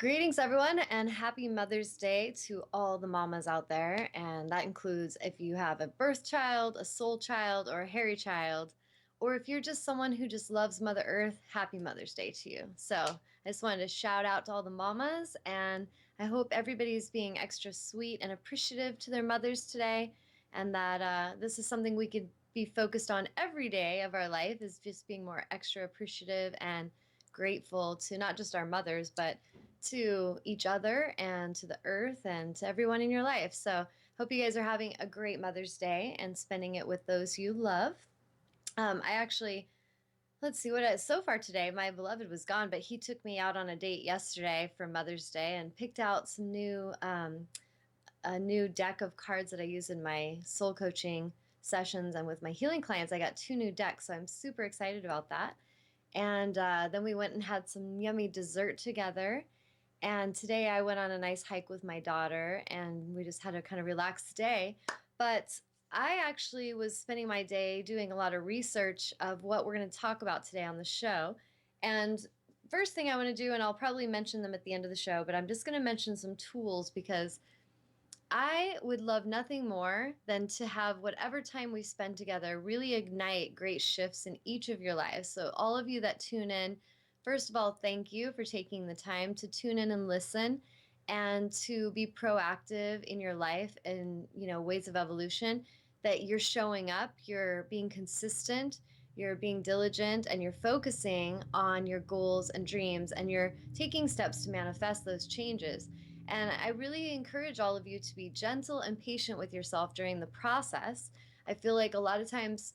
Greetings, everyone, and happy Mother's Day to all the mamas out there. And that includes if you have a birth child, a soul child, or a hairy child, or if you're just someone who just loves Mother Earth, happy Mother's Day to you. So I just wanted to shout out to all the mamas, and I hope everybody's being extra sweet and appreciative to their mothers today, and that this is something we could be focused on every day of our life, is just being more extra appreciative and grateful to not just our mothers, but to each other and to the earth and to everyone in your life. So, hope you guys are having a great Mother's Day and spending it with those you love. I actually, let's see so far today. My beloved was gone, but he took me out on a date yesterday for Mother's Day and picked out some a new deck of cards that I use in my soul coaching sessions and with my healing clients. I got two new decks, so I'm super excited about that. And then we went and had some yummy dessert together. And today I went on a nice hike with my daughter and we just had a kind of relaxed day. But I actually was spending my day doing a lot of research of what we're going to talk about today on the show. And first thing I want to do, and I'll probably mention them at the end of the show, but I'm just going to mention some tools because I would love nothing more than to have whatever time we spend together really ignite great shifts in each of your lives. So, all of you that tune in, first of all, thank you for taking the time to tune in and listen and to be proactive in your life and, ways of evolution, that you're showing up, you're being consistent, you're being diligent, and you're focusing on your goals and dreams, and you're taking steps to manifest those changes. And I really encourage all of you to be gentle and patient with yourself during the process. I feel like a lot of times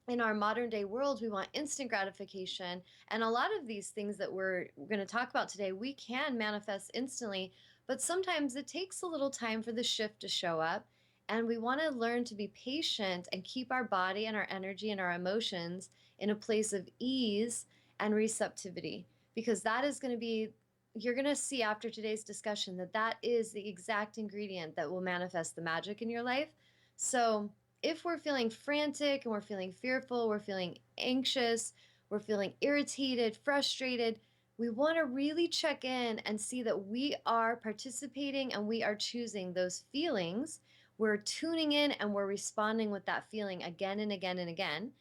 in our modern day world, we want instant gratification. And a lot of these things that we're going to talk about today, we can manifest instantly, but sometimes it takes a little time for the shift to show up. And we want to learn to be patient and keep our body and our energy and our emotions in a place of ease and receptivity, because that is going to be, you're going to see after today's discussion that that is the exact ingredient that will manifest the magic in your life. So, if we're feeling frantic and we're feeling fearful, we're feeling anxious, we're feeling irritated, frustrated, we want to really check in and see that we are participating and we are choosing those feelings. We're tuning in and we're responding with that feeling again and again and again.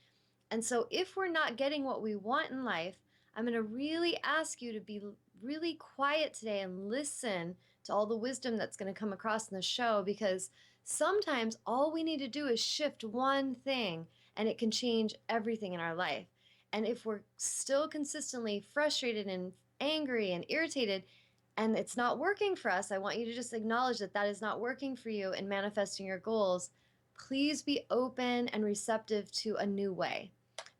And so, if we're not getting what we want in life, I'm going to really ask you to be really quiet today and listen to all the wisdom that's going to come across in the show, because sometimes all we need to do is shift one thing and it can change everything in our life. And if we're still consistently frustrated and angry and irritated and it's not working for us, I want you to just acknowledge that that is not working for you in manifesting your goals. Please be open and receptive to a new way,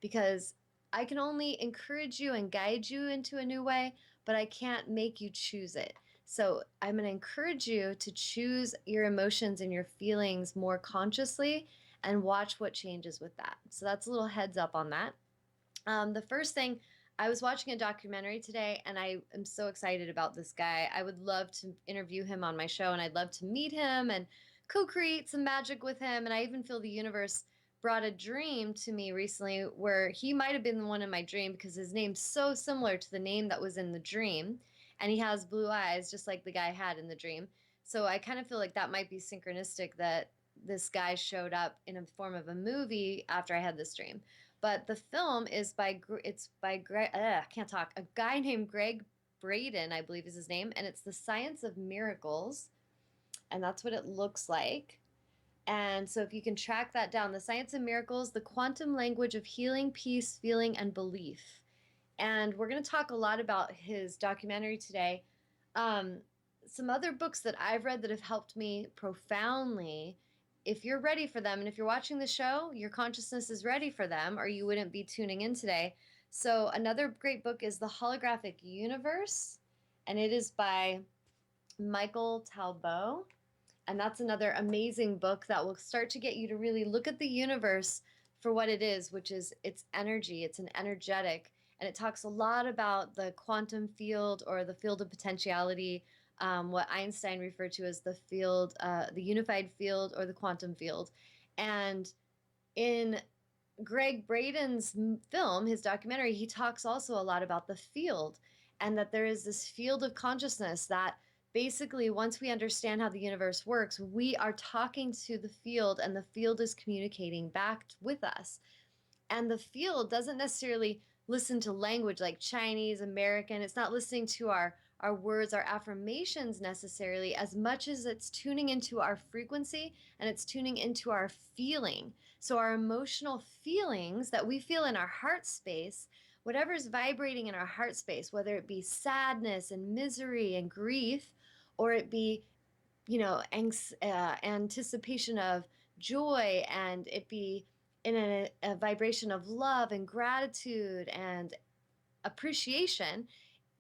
because I can only encourage you and guide you into a new way, but I can't make you choose it. So I'm going to encourage you to choose your emotions and your feelings more consciously and watch what changes with that. So that's a little heads up on that. The first thing, I was watching a documentary today and I am so excited about this guy. I would love to interview him on my show and I'd love to meet him and co create some magic with him. And I even feel the universe brought a dream to me recently where he might have been the one in my dream because his name's so similar to the name that was in the dream. And he has blue eyes, just like the guy had in the dream. So I kind of feel like that might be synchronistic that this guy showed up in a form of a movie after I had this dream. But the film is by Greg, I can't talk, a guy named Greg Braden, I believe is his name, and it's The Science of Miracles, and that's what it looks like. And so if you can track that down, The Science of Miracles, the quantum language of healing, peace, feeling, and belief. And we're going to talk a lot about his documentary today. Um, some other books that I've read that have helped me profoundly. If you're ready for them, and if you're watching the show, your consciousness is ready for them, or you wouldn't be tuning in today. So, another great book is The Holographic Universe, and it is by Michael Talbot. And that's another amazing book that will start to get you to really look at the universe for what it is, which is its energy. It's an energetic, and it talks a lot about the quantum field or the field of potentiality, what Einstein referred to as the field, the unified field or the quantum field. And in Greg Braden's film, his documentary, he talks also a lot about the field. and that there is this field of consciousness that basically, once we understand how the universe works, we are talking to the field and the field is communicating back with us. And the field doesn't necessarily listen to language like Chinese, American. It's not listening to our words, our affirmations necessarily, as much as it's tuning into our frequency and it's tuning into our feeling. So our emotional feelings that we feel in our heart space, whatever's vibrating in our heart space, whether it be sadness and misery and grief, or it be, anticipation of joy, and it be in a vibration of love and gratitude and appreciation,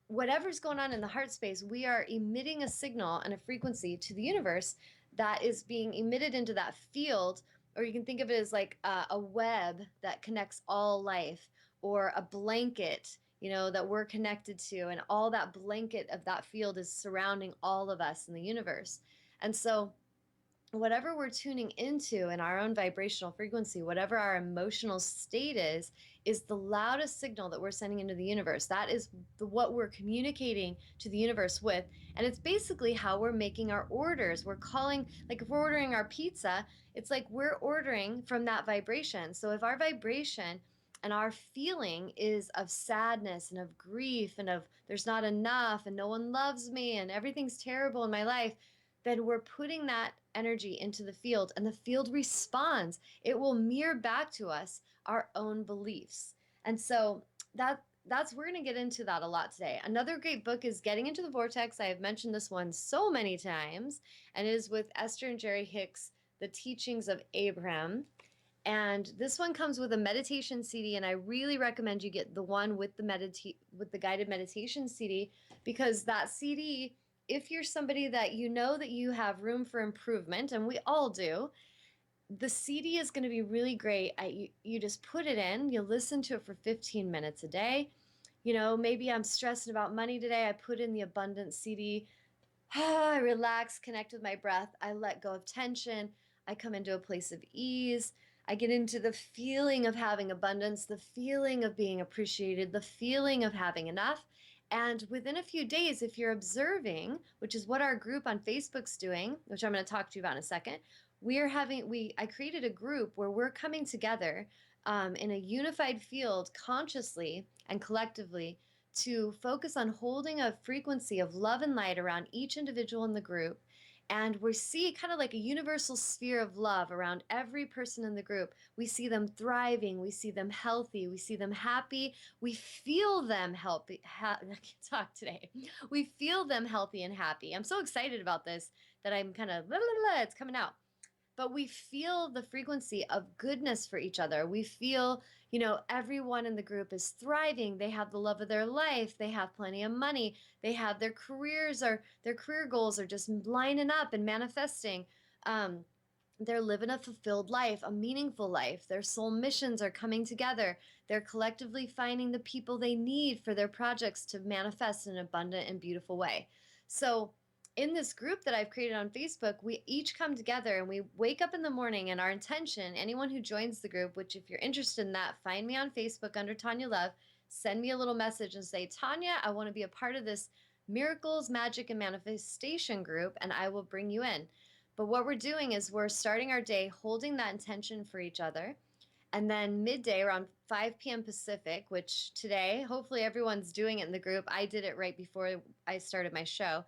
whatever's going on in the heart space, we are emitting a signal and a frequency to the universe that is being emitted into that field. Or you can think of it as like a web that connects all life, or a blanket, that we're connected to, and all that blanket of that field is surrounding all of us in the universe. And so whatever we're tuning into in our own vibrational frequency, whatever our emotional state is the loudest signal that we're sending into the universe. That is what we're communicating to the universe with. And it's basically how we're making our orders. We're calling, like if we're ordering our pizza, it's like we're ordering from that vibration. So if our vibration and our feeling is of sadness and of grief and of there's not enough and no one loves me and everything's terrible in my life, then we're putting that energy into the field and the field responds. It will mirror back to us our own beliefs. And so that's we're going to get into that a lot today. Another great book is Getting into the Vortex. I have mentioned this one so many times, and it is with Esther and Jerry Hicks, The Teachings of Abraham. And this one comes with a meditation CD, and I really recommend you get the one with the guided meditation CD, because that CD, if you're somebody that you know that you have room for improvement, and we all do, the CD is going to be really great. You just put it in, you listen to it for 15 minutes a day. Maybe I'm stressing about money today. I put in the abundance CD. I relax, connect with my breath. I let go of tension. I come into a place of ease. I get into the feeling of having abundance, the feeling of being appreciated, the feeling of having enough. And within a few days, if you're observing, which is what our group on Facebook's doing, which I'm going to talk to you about in a second, I created a group where we're coming together in a unified field consciously and collectively to focus on holding a frequency of love and light around each individual in the group. And we see kind of like a universal sphere of love around every person in the group. We see them thriving. We see them healthy. We see them happy. We feel them healthy. I can't talk today. We feel them healthy and happy. I'm so excited about this that I'm kind of, it's coming out. But we feel the frequency of goodness for each other. We feel, everyone in the group is thriving. They have the love of their life. They have plenty of money. They have their career goals are just lining up and manifesting. They're living a fulfilled life, a meaningful life. Their soul missions are coming together. They're collectively finding the people they need for their projects to manifest in an abundant and beautiful way. So in this group that I've created on Facebook, we each come together and we wake up in the morning, and our intention, anyone who joins the group, which if you're interested in that, find me on Facebook under Tawnya Love, send me a little message and say, Tawnya, I want to be a part of this miracles, magic, and manifestation group, and I will bring you in. But what we're doing is we're starting our day holding that intention for each other. And then midday around 5 p.m. Pacific, which today, hopefully everyone's doing it in the group. I did it right before I started my show.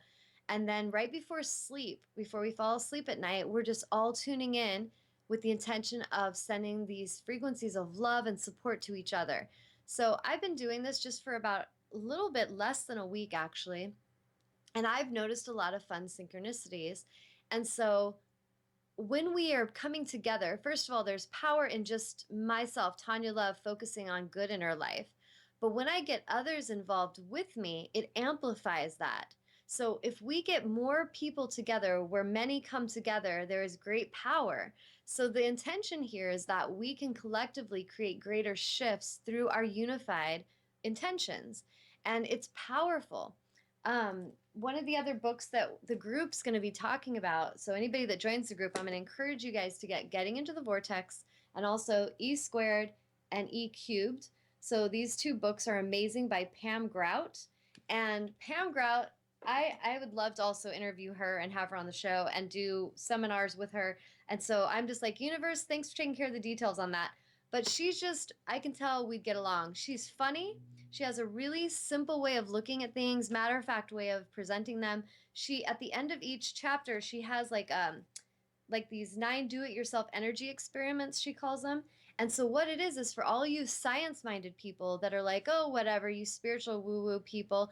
And then right before sleep, before we fall asleep at night, we're just all tuning in with the intention of sending these frequencies of love and support to each other. So I've been doing this just for about a little bit less than a week, actually. And I've noticed a lot of fun synchronicities. And so when we are coming together, first of all, there's power in just myself, Tawnya Love, focusing on good in her life. But when I get others involved with me, it amplifies that. So if we get more people together, where many come together, there is great power. So the intention here is that we can collectively create greater shifts through our unified intentions. And it's powerful. One of the other books that the group's going to be talking about, so anybody that joins the group, I'm going to encourage you guys to get Getting into the Vortex and also E Squared and E Cubed. So these two books are amazing by Pam Grout. And Pam Grout, I would love to also interview her and have her on the show and do seminars with her. And so I'm just like, universe, thanks for taking care of the details on that. But she's just, I can tell we'd get along. She's funny. She has a really simple way of looking at things, matter of fact way of presenting them. She, at the end of each chapter, she has like these 9 do-it-yourself energy experiments, she calls them. And so what it is for all you science-minded people that are like, oh, whatever, you spiritual woo-woo people,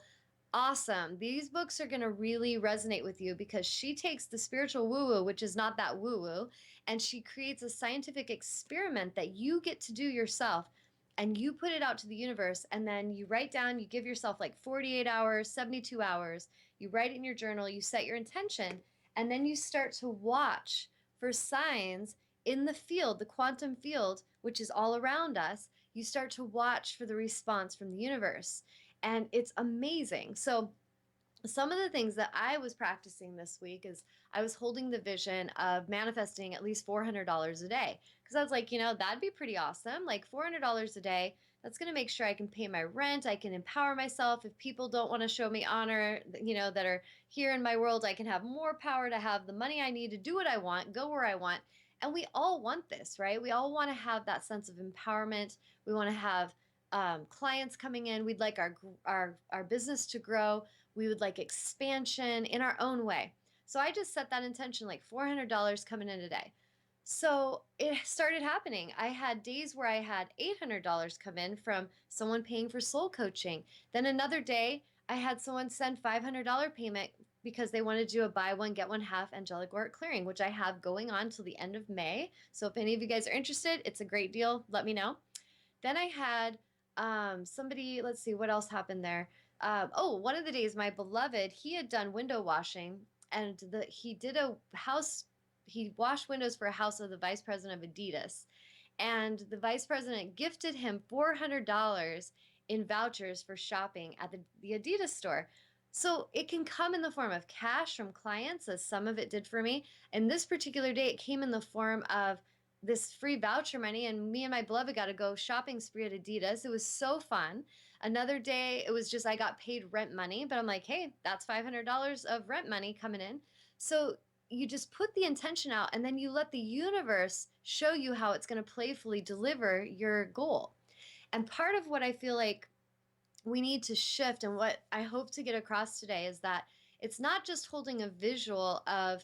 awesome. These books are going to really resonate with you because she takes the spiritual woo-woo, which is not that woo-woo, and she creates a scientific experiment that you get to do yourself. And you put it out to the universe, and then you write down, you give yourself like 48 hours, 72 hours, you write it in your journal, you set your intention, and then you start to watch for signs in the field, the quantum field, which is all around us. You start to watch for the response from the universe. And it's amazing. So, some of the things that I was practicing this week is I was holding the vision of manifesting at least $400 a day. Because I was like, that'd be pretty awesome. Like $400 a day, that's going to make sure I can pay my rent. I can empower myself. If people don't want to show me honor, that are here in my world, I can have more power to have the money I need to do what I want, go where I want. And we all want this, right? We all want to have that sense of empowerment. We want to have clients coming in. We'd like our business to grow. We would like expansion in our own way. So I just set that intention, like $400 coming in a day. So it started happening. I had days where I had $800 come in from someone paying for soul coaching. Then another day, I had someone send $500 payment because they wanted to do a buy one, get one half angelic auric clearing, which I have going on till the end of May. So if any of you guys are interested, it's a great deal. Let me know. Then I had somebody, let's see, what else happened there? One of the days, my beloved, he had done window washing, and he did he washed windows for a house of the vice president of Adidas. And the vice president gifted him $400 in vouchers for shopping at the Adidas store. So it can come in the form of cash from clients, as some of it did for me. And this particular day, it came in the form of this free voucher money, and me and my beloved got to go shopping spree at Adidas. It was so fun. Another day, it was just I got paid rent money, but I'm like, hey, that's $500 of rent money coming in. So you just put the intention out, and then you let the universe show you how it's going to playfully deliver your goal. And part of what I feel like we need to shift, and what I hope to get across today, is that it's not just holding a visual of,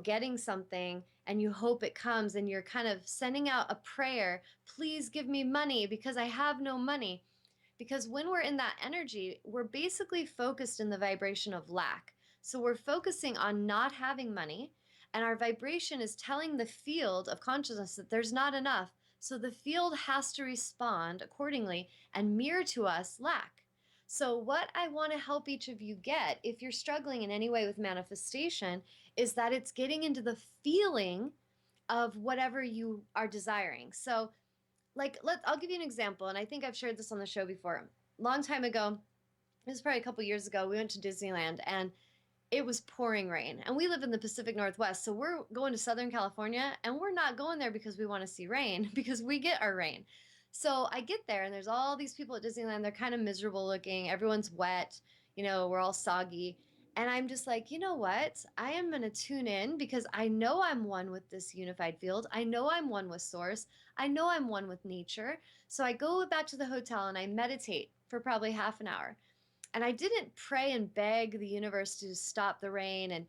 getting something and you hope it comes and you're kind of sending out a prayer, please give me money because I have no money. Because when we're in that energy, we're basically focused in the vibration of lack. So we're focusing on not having money, and our vibration is telling the field of consciousness that there's not enough. So the field has to respond accordingly and mirror to us lack. So, what I want to help each of you get, if you're struggling in any way with manifestation, is that it's getting into the feeling of whatever you are desiring. So, I'll give you an example, and I think I've shared this on the show before. Long time ago, it was probably a couple years ago, we went to Disneyland, and it was pouring rain. And we live in the Pacific Northwest, so we're going to Southern California, and we're not going there because we want to see rain, because we get our rain. So I get there, and there's all these people at Disneyland. They're kind of miserable looking. Everyone's wet. We're all soggy. And I'm just like, you know what? I am going to tune in because I know I'm one with this unified field. I know I'm one with source. I know I'm one with nature. So I go back to the hotel and I meditate for probably half an hour. And I didn't pray and beg the universe to stop the rain and,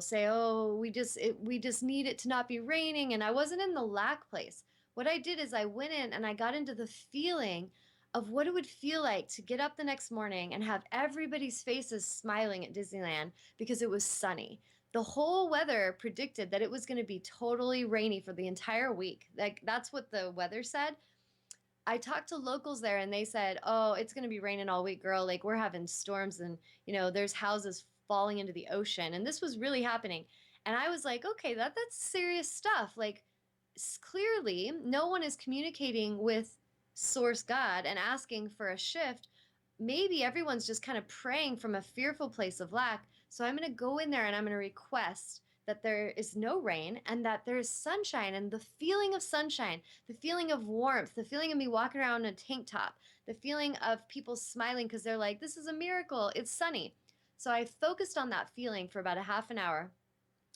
say, oh, we just need it to not be raining. And I wasn't in the lack place. What I did is I went in and I got into the feeling of what it would feel like to get up the next morning and have everybody's faces smiling at Disneyland because it was sunny. The whole weather predicted that it was going to be totally rainy for the entire week. Like, that's what the weather said. I talked to locals there and they said, "Oh, it's going to be raining all week, girl. Like, we're having storms and, there's houses falling into the ocean." And this was really happening. And I was like, "Okay, that's serious stuff." Like, clearly no one is communicating with source God and asking for a shift. Maybe everyone's just kind of praying from a fearful place of lack. So I'm going to go in there and I'm going to request that there is no rain and that there is sunshine, and the feeling of sunshine, the feeling of warmth, the feeling of me walking around in a tank top, the feeling of people smiling because they're like, this is a miracle, it's sunny. So I focused on that feeling for about a half an hour.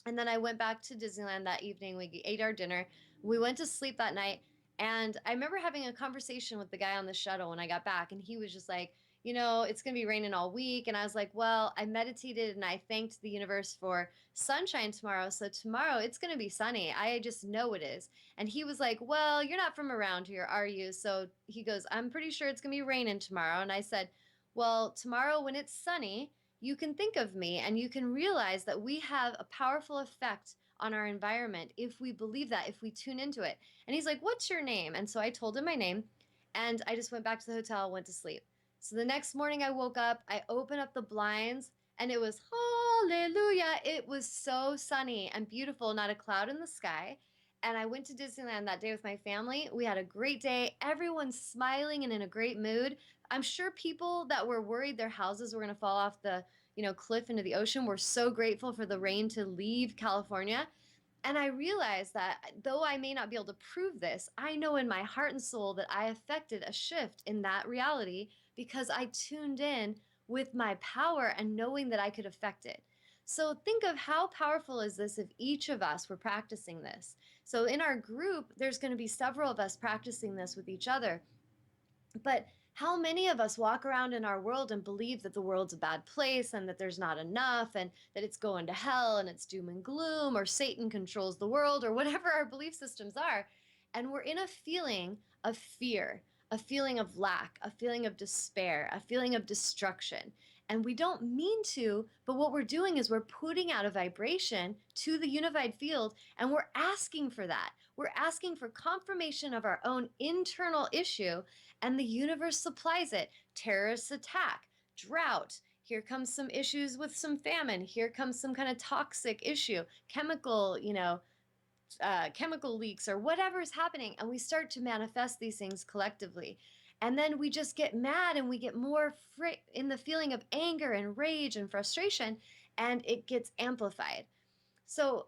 And then I went back to Disneyland that evening. We ate our dinner. We went to sleep that night. And I remember having a conversation with the guy on the shuttle when I got back. And he was just like, it's going to be raining all week. And I was like, well, I meditated and I thanked the universe for sunshine tomorrow. So tomorrow it's going to be sunny. I just know it is. And he was like, well, you're not from around here, are you? So he goes, I'm pretty sure it's going to be raining tomorrow. And I said, well, tomorrow when it's sunny, you can think of me and you can realize that we have a powerful effect on our environment if we believe that, if we tune into it. And he's like, what's your name? And so I told him my name and I just went back to the hotel, went to sleep. So the next morning I woke up, I opened up the blinds, and it was hallelujah. It was so sunny and beautiful, not a cloud in the sky. And I went to Disneyland that day with my family. We had a great day. Everyone's smiling and in a great mood. I'm sure people that were worried their houses were going to fall off the cliff into the ocean were so grateful for the rain to leave California. And I realized that though I may not be able to prove this, I know in my heart and soul that I affected a shift in that reality because I tuned in with my power and knowing that I could affect it. So think of how powerful is this if each of us were practicing this. So in our group, there's going to be several of us practicing this with each other. But how many of us walk around in our world and believe that the world's a bad place and that there's not enough and that it's going to hell and it's doom and gloom or Satan controls the world or whatever our belief systems are? And we're in a feeling of fear, a feeling of lack, a feeling of despair, a feeling of destruction. And we don't mean to, but what we're doing is we're putting out a vibration to the unified field and we're asking for that. We're asking for confirmation of our own internal issue, and the universe supplies it. Terrorist attack, drought. Here comes some issues with some famine. Here comes some kind of toxic issue, chemical leaks or whatever is happening. And we start to manifest these things collectively. And then we just get mad and we get more in the feeling of anger and rage and frustration, and it gets amplified. So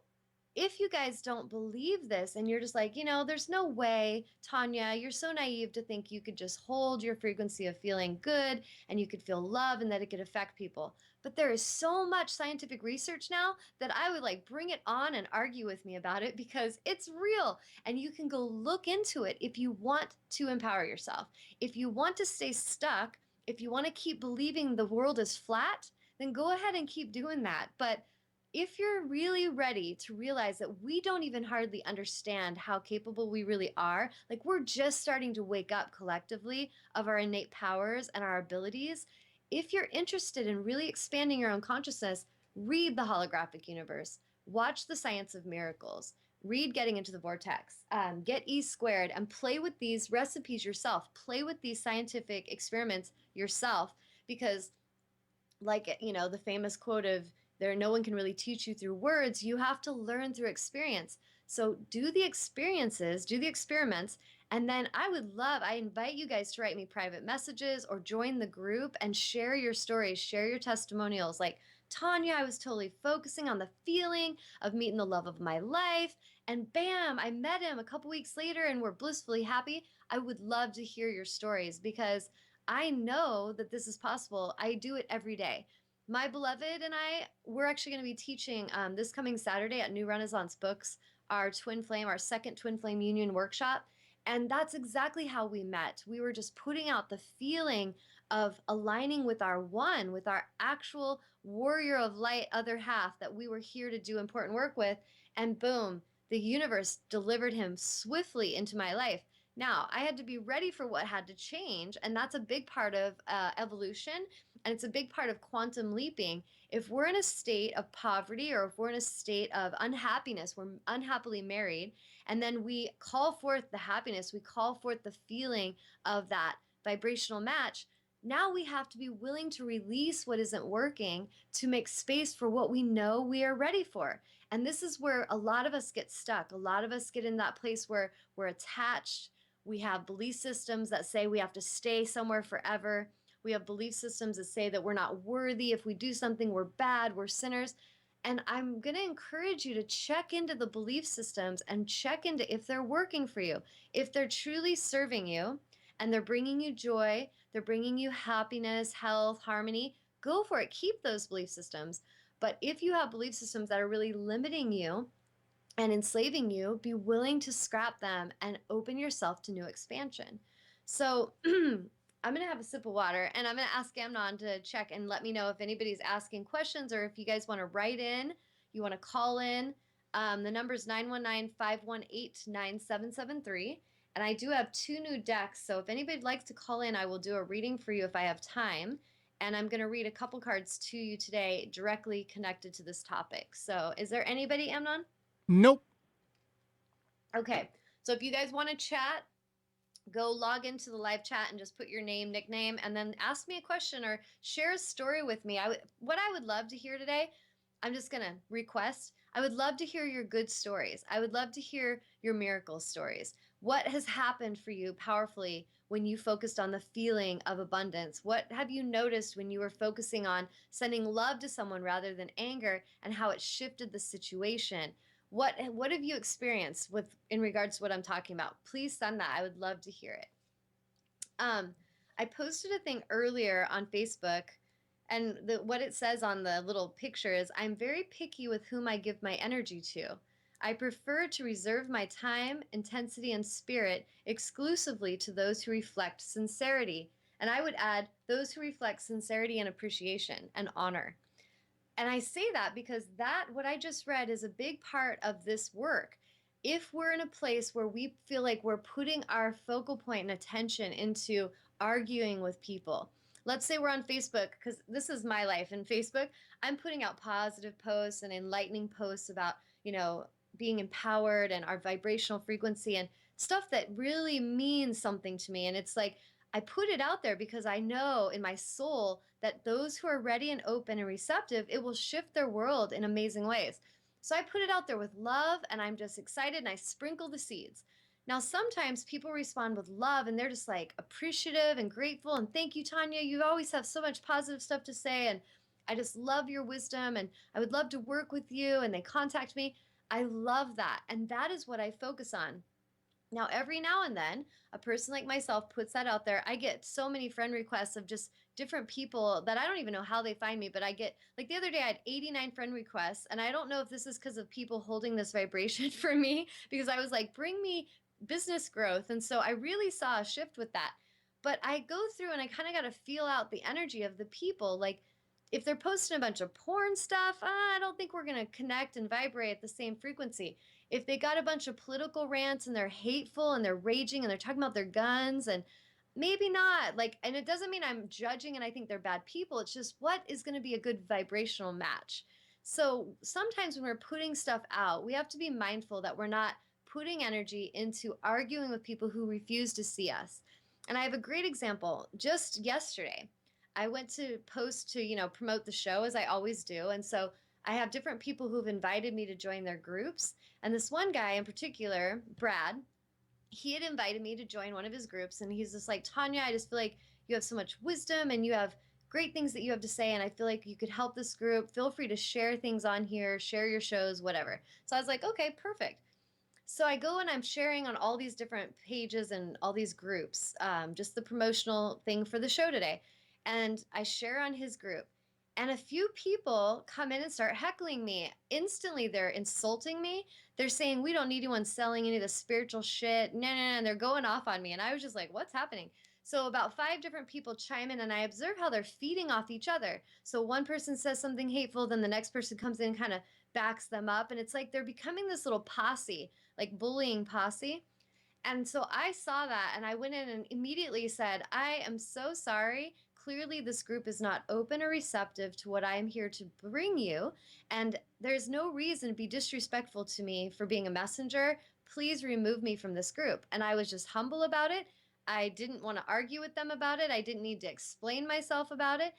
if you guys don't believe this and you're just like, there's no way, Tawnya, you're so naive to think you could just hold your frequency of feeling good and you could feel love and that it could affect people. But there is so much scientific research now that I would like bring it on and argue with me about it because it's real and you can go look into it if you want to empower yourself. If you want to stay stuck, if you want to keep believing the world is flat, then go ahead and keep doing that. But if you're really ready to realize that we don't even hardly understand how capable we really are, like we're just starting to wake up collectively of our innate powers and our abilities. If you're interested in really expanding your own consciousness, read The Holographic Universe, watch The Science of Miracles, read Getting into the Vortex, get E squared, and play with these recipes yourself. Play with these scientific experiments yourself because the famous quote of there no one can really teach you through words, you have to learn through experience. So do the experiences, do the experiments, and then I invite you guys to write me private messages or join the group and share your stories, share your testimonials. Like, Tawnya, I was totally focusing on the feeling of meeting the love of my life, and bam, I met him a couple weeks later and we're blissfully happy. I would love to hear your stories because I know that this is possible. I do it every day. My beloved and we're actually going to be teaching this coming Saturday at New Renaissance Books, our twin flame, our second twin flame union workshop. And that's exactly how we met. We were just putting out the feeling of aligning with our one, with our actual warrior of light other half that we were here to do important work with. And boom, the universe delivered him swiftly into my life. Now, I had to be ready for what had to change, and that's a big part of evolution, and it's a big part of quantum leaping. If we're in a state of poverty or if we're in a state of unhappiness, we're unhappily married, and then we call forth the happiness, we call forth the feeling of that vibrational match. Now we have to be willing to release what isn't working to make space for what we know we are ready for. And this is where a lot of us get stuck. A lot of us get in that place where we're attached. We have belief systems that say we have to stay somewhere forever. We have belief systems that say that we're not worthy. If we do something, we're bad, we're sinners. And I'm going to encourage you to check into the belief systems and check into if they're working for you, if they're truly serving you and they're bringing you joy, they're bringing you happiness, health, harmony. Go for it. Keep those belief systems. But if you have belief systems that are really limiting you and enslaving you, be willing to scrap them and open yourself to new expansion. So I'm going to have a sip of water and I'm going to ask Amnon to check and let me know if anybody's asking questions or if you guys want to write in, you want to call in. The number is 919-518-9773. And I do have 2 new decks. So if anybody likes to call in, I will do a reading for you if I have time. And I'm going to read a couple cards to you today directly connected to this topic. So is there anybody, Amnon? Nope. Okay. So if you guys want to chat, go log into the live chat and just put your name, nickname, and then ask me a question or share a story with me. What I would love to hear today, I'm just going to request, I would love to hear your good stories. I would love to hear your miracle stories. What has happened for you powerfully when you focused on the feeling of abundance? What have you noticed when you were focusing on sending love to someone rather than anger and how it shifted the situation? What have you experienced with in regards to what I'm talking about? Please send that. I would love to hear it. Um, I posted a thing earlier on Facebook, and what it says on the little picture is, I'm very picky with whom I give my energy to. I prefer to reserve my time, intensity, and spirit exclusively to those who reflect sincerity. And I would add, those who reflect sincerity and appreciation and honor. And I say that because what I just read is a big part of this work. If we're in a place where we feel like we're putting our focal point and attention into arguing with people, let's say we're on Facebook, because this is my life in Facebook, I'm putting out positive posts and enlightening posts about, being empowered and our vibrational frequency and stuff that really means something to me. And it's like, I put it out there because I know in my soul that those who are ready and open and receptive, it will shift their world in amazing ways. So I put it out there with love and I'm just excited and I sprinkle the seeds. Now, sometimes people respond with love and they're just like appreciative and grateful and thank you, Tawnya. You always have so much positive stuff to say. And I just love your wisdom and I would love to work with you. And they contact me. I love that. And that is what I focus on. Now, every now and then, a person like myself puts that out there. I get so many friend requests of just different people that I don't even know how they find me, but I get, like the other day, I had 89 friend requests. And I don't know if this is because of people holding this vibration for me, because I was like, bring me business growth. And so I really saw a shift with that. But I go through and I kind of got to feel out the energy of the people. Like, if they're posting a bunch of porn stuff, I don't think we're going to connect and vibrate at the same frequency. If they got a bunch of political rants and they're hateful and they're raging and they're talking about their guns and maybe not, like, and it doesn't mean I'm judging and I think they're bad people. It's just what is going to be a good vibrational match. So sometimes when we're putting stuff out, we have to be mindful that we're not putting energy into arguing with people who refuse to see us. And I have a great example. Just yesterday, I went to post to, promote the show as I always do. And so I have different people who've invited me to join their groups. And this one guy in particular, Brad, he had invited me to join one of his groups. And he's just like, Tawnya, I just feel like you have so much wisdom and you have great things that you have to say. And I feel like you could help this group. Feel free to share things on here, share your shows, whatever. So I was like, okay, perfect. So I go and I'm sharing on all these different pages and all these groups, just the promotional thing for the show today. And I share on his group. And a few people come in and start heckling me. Instantly, they're insulting me. They're saying, we don't need anyone selling any of the spiritual shit. No, no, no. And they're going off on me. And I was just like, what's happening? So about 5 different people chime in and I observe how they're feeding off each other. So one person says something hateful, then the next person comes in and kind of backs them up. And it's like they're becoming this little posse, like bullying posse. And so I saw that and I went in and immediately said, I am so sorry. Clearly, this group is not open or receptive to what I am here to bring you. And there's no reason to be disrespectful to me for being a messenger. Please remove me from this group. And I was just humble about it. I didn't want to argue with them about it. I didn't need to explain myself about it.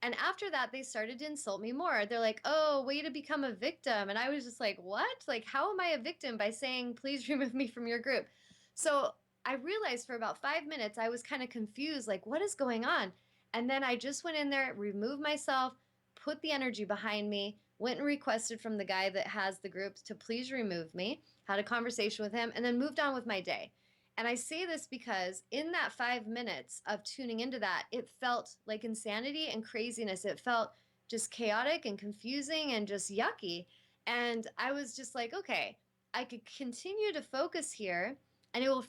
And after that, they started to insult me more. They're like, oh, way to become a victim. And I was just like, what? Like, how am I a victim by saying, please remove me from your group? So I realized for about 5 minutes, I was kind of confused, like, what is going on? And then I just went in there, removed myself, put the energy behind me, went and requested from the guy that has the groups to please remove me, had a conversation with him, and then moved on with my day. And I say this because in that 5 minutes of tuning into that, it felt like insanity and craziness. It felt just chaotic and confusing and just yucky. And I was just like, okay, I could continue to focus here and it will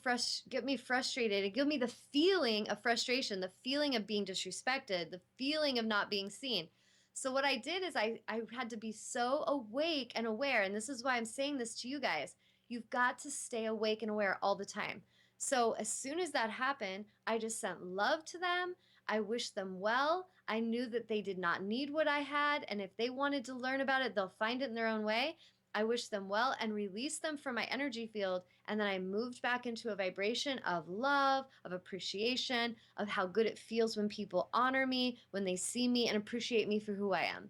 get me frustrated and give me the feeling of frustration, the feeling of being disrespected, the feeling of not being seen. So what I did is I had to be so awake and aware. And this is why I'm saying this to you guys. You've got to stay awake and aware all the time. So as soon as that happened, I just sent love to them. I wished them well. I knew that they did not need what I had. And if they wanted to learn about it, they'll find it in their own way. I wished them well and released them from my energy field. And then I moved back into a vibration of love, of appreciation, of how good it feels when people honor me, when they see me and appreciate me for who I am.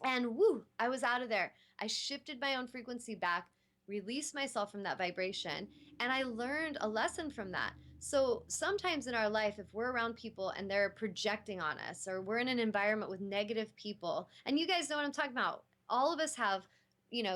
And woo, I was out of there. I shifted my own frequency back, released myself from that vibration, and I learned a lesson from that. So sometimes in our life, if we're around people and they're projecting on us, or we're in an environment with negative people, and you guys know what I'm talking about, all of us have,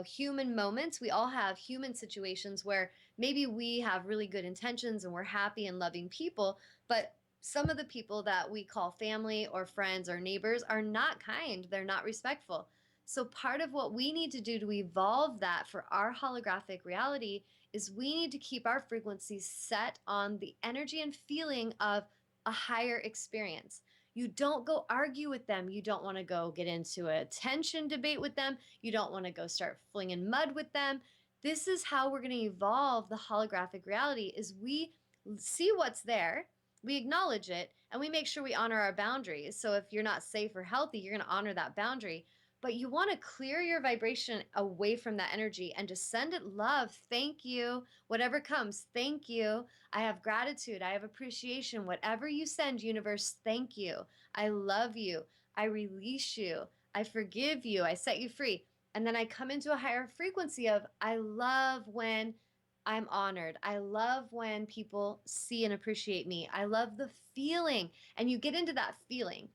human moments. We all have human situations where maybe we have really good intentions and we're happy and loving people, but some of the people that we call family or friends or neighbors are not kind. They're not respectful. So, part of what we need to do to evolve that for our holographic reality is we need to keep our frequencies set on the energy and feeling of a higher experience. You don't go argue with them. You don't want to go get into a tension debate with them. You don't want to go start flinging mud with them. This is how we're going to evolve the holographic reality is we see what's there, we acknowledge it, and we make sure we honor our boundaries. So if you're not safe or healthy, you're going to honor that boundary. But you want to clear your vibration away from that energy and just send it love. Thank you. Whatever comes, thank you. I have gratitude. I have appreciation. Whatever you send, universe, thank you. I love you. I release you. I forgive you. I set you free. And then I come into a higher frequency of I love when I'm honored. I love when people see and appreciate me. I love the feeling. And you get into that feeling.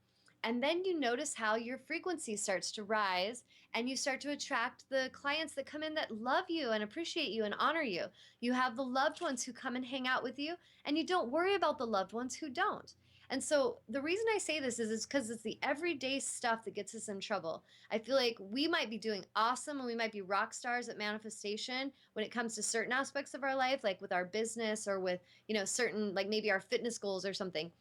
And then you notice how your frequency starts to rise and you start to attract the clients that come in that love you and appreciate you and honor you. You have the loved ones who come and hang out with you, and you don't worry about the loved ones who don't. And so the reason I say this is because it's the everyday stuff that gets us in trouble. I feel like we might be doing awesome and we might be rock stars at manifestation when it comes to certain aspects of our life, like with our business or with, certain, like maybe our fitness goals or something.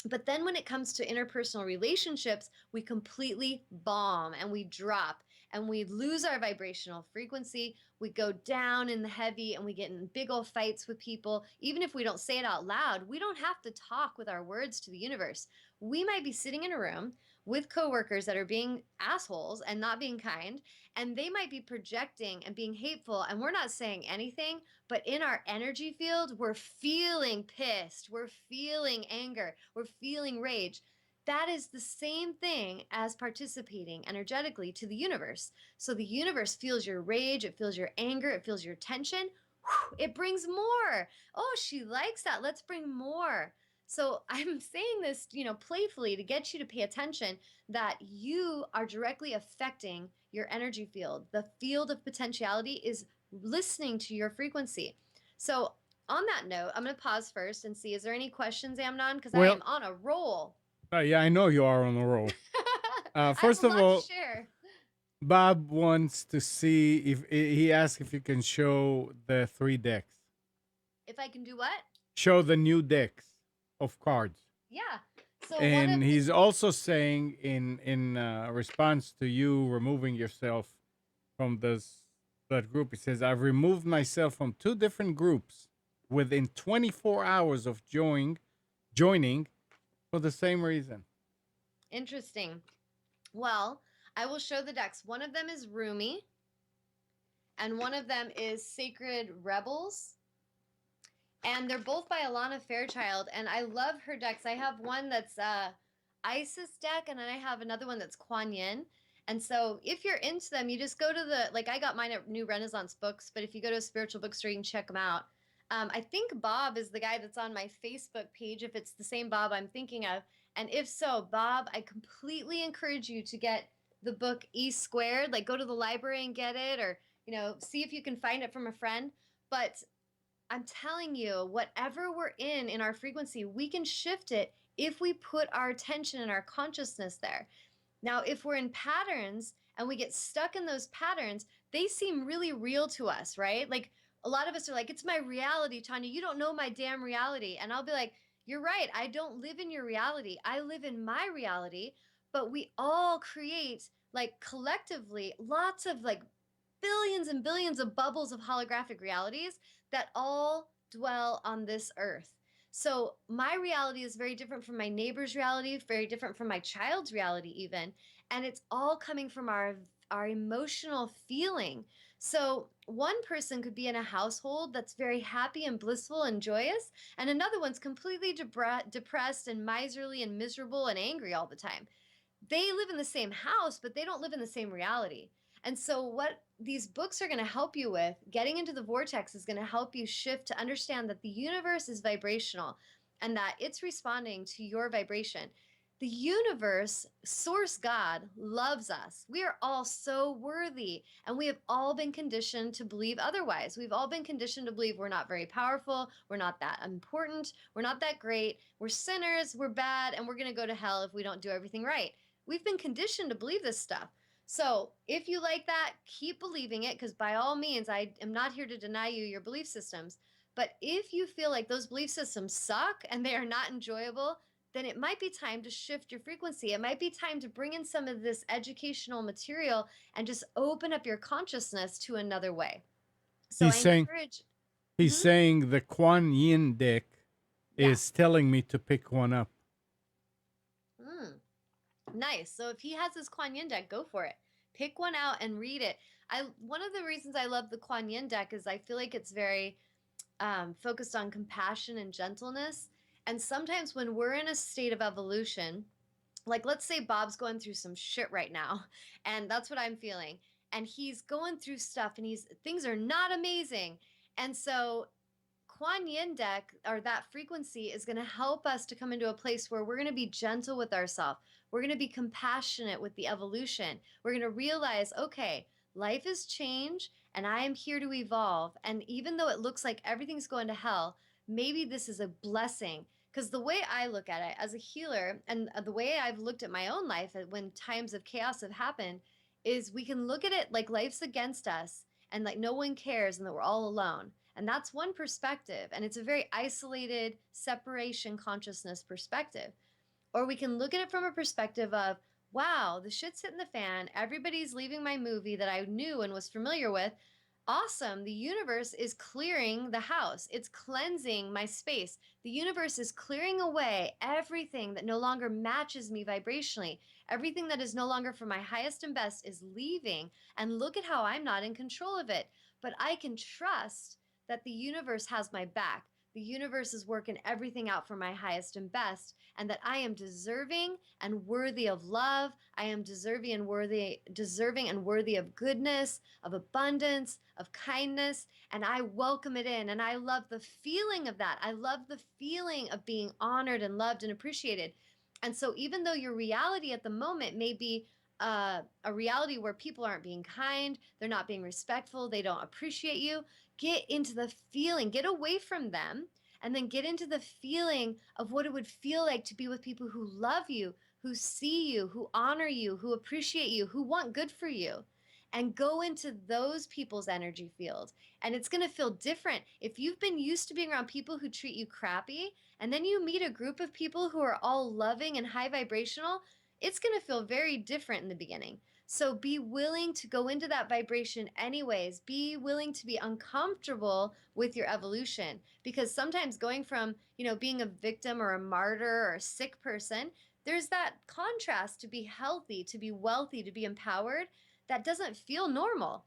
But then when it comes to interpersonal relationships, we completely bomb and we drop and we lose our vibrational frequency. We go down in the heavy and we get in big old fights with people. Even if we don't say it out loud, we don't have to talk with our words to the universe. We might be sitting in a room with coworkers that are being assholes and not being kind, and they might be projecting and being hateful, and we're not saying anything, but in our energy field, we're feeling pissed, we're feeling anger, we're feeling rage. That is the same thing as participating energetically to the universe. So the universe feels your rage, it feels your anger, it feels your tension. It brings more. Oh, she likes that. Let's bring more. So I'm saying this, playfully to get you to pay attention that you are directly affecting your energy field. The field of potentiality is listening to your frequency. So on that note, I'm going to pause first and see, is there any questions, Amnon? Because I Well, am on a roll. yeah, I know you are on a roll. I have First a of lot to all, share. Bob wants to see if he asks if you can show the three decks, If I can do what? show the new decks of cards. Yeah. So one And of the he's also saying in response to you removing yourself from this that group, he says, I've removed myself from two different groups within 24 hours of joining for the same reason. interesting. Well, I will show the decks. One of them is Rumi, and one of them is Sacred Rebels. And they're both by Alana Fairchild, and I love her decks. I have one that's Isis deck, and then I have another one that's Kuan Yin. And so if you're into them, you just go to like I got mine at New Renaissance Books, but if you go to a spiritual bookstore, you can check them out. I think Bob is the guy that's on my Facebook page, if it's the same Bob I'm thinking of. And if so, Bob, I completely encourage you to get the book E Squared, like go to the library and get it, or see if you can find it from a friend. But I'm telling you, whatever we're in our frequency, we can shift it if we put our attention and our consciousness there. Now, if we're in patterns and we get stuck in those patterns, they seem really real to us, right? Like a lot of us are like, it's my reality, Tanya. You don't know my damn reality. And I'll be like, you're right. I don't live in your reality. I live in my reality. But we all create, like collectively, lots of like billions and billions of bubbles of holographic realities that all dwell on this earth. So my reality is very different from my neighbor's reality, very different from my child's reality even, and it's all coming from our emotional feeling. So one person could be in a household that's very happy and blissful and joyous, and another one's completely depressed and miserly and miserable and angry all the time. They live in the same house, but they don't live in the same reality. And so, what these books are going to help you with, getting into the vortex, is going to help you shift to understand that the universe is vibrational and that it's responding to your vibration. The universe, Source God, loves us. We are all so worthy, and we have all been conditioned to believe otherwise. We've all been conditioned to believe we're not very powerful, we're not that important, we're not that great, we're sinners, we're bad, and we're going to go to hell if we don't do everything right. We've been conditioned to believe this stuff. So if you like that, keep believing it, because by all means, I am not here to deny you your belief systems. But if you feel like those belief systems suck and they are not enjoyable, then it might be time to shift your frequency. It might be time to bring in some of this educational material and just open up your consciousness to another way. So He's I saying encourage. he's Mhm. saying the Kuan Yin deck Yeah. is telling me to pick one up. Mm. Nice. So if he has his Kuan Yin deck, go for it. Pick one out and read it. One of the reasons I love the Kuan Yin deck is I feel like it's very focused on compassion and gentleness. And sometimes when we're in a state of evolution, like let's say Bob's going through some shit right now, and that's what I'm feeling. And he's going through stuff, and he's things are not amazing. And so Kuan Yin deck, or that frequency, is going to help us to come into a place where we're going to be gentle with ourselves. We're going to be compassionate with the evolution. We're going to realize, okay, life is change and I am here to evolve. And even though it looks like everything's going to hell, maybe this is a blessing. Because the way I look at it as a healer, and the way I've looked at my own life when times of chaos have happened, is we can look at it like life's against us and like no one cares and that we're all alone. And that's one perspective. And it's a very isolated separation consciousness perspective. Or we can look at it from a perspective of, wow, the shit's hitting the fan. Everybody's leaving my movie that I knew and was familiar with. Awesome. The universe is clearing the house, it's cleansing my space. The universe is clearing away everything that no longer matches me vibrationally. Everything that is no longer for my highest and best is leaving. And look at how I'm not in control of it. But I can trust that the universe has my back. The universe is working everything out for my highest and best, and that I am deserving and worthy of love. I am deserving and worthy of goodness, of abundance, of kindness, and I welcome it in. And I love the feeling of that. I love the feeling of being honored and loved and appreciated. And so, even though your reality at the moment may be a reality where people aren't being kind, they're not being respectful, they don't appreciate you, get into the feeling, get away from them, and then get into the feeling of what it would feel like to be with people who love you, who see you, who honor you, who appreciate you, who want good for you. And go into those people's energy field. And it's going to feel different. If you've been used to being around people who treat you crappy, and then you meet a group of people who are all loving and high vibrational, it's going to feel very different in the beginning. So be willing to go into that vibration anyways. Be willing to be uncomfortable with your evolution, because sometimes going from, being a victim or a martyr or a sick person, there's that contrast to be healthy, to be wealthy, to be empowered. That doesn't feel normal,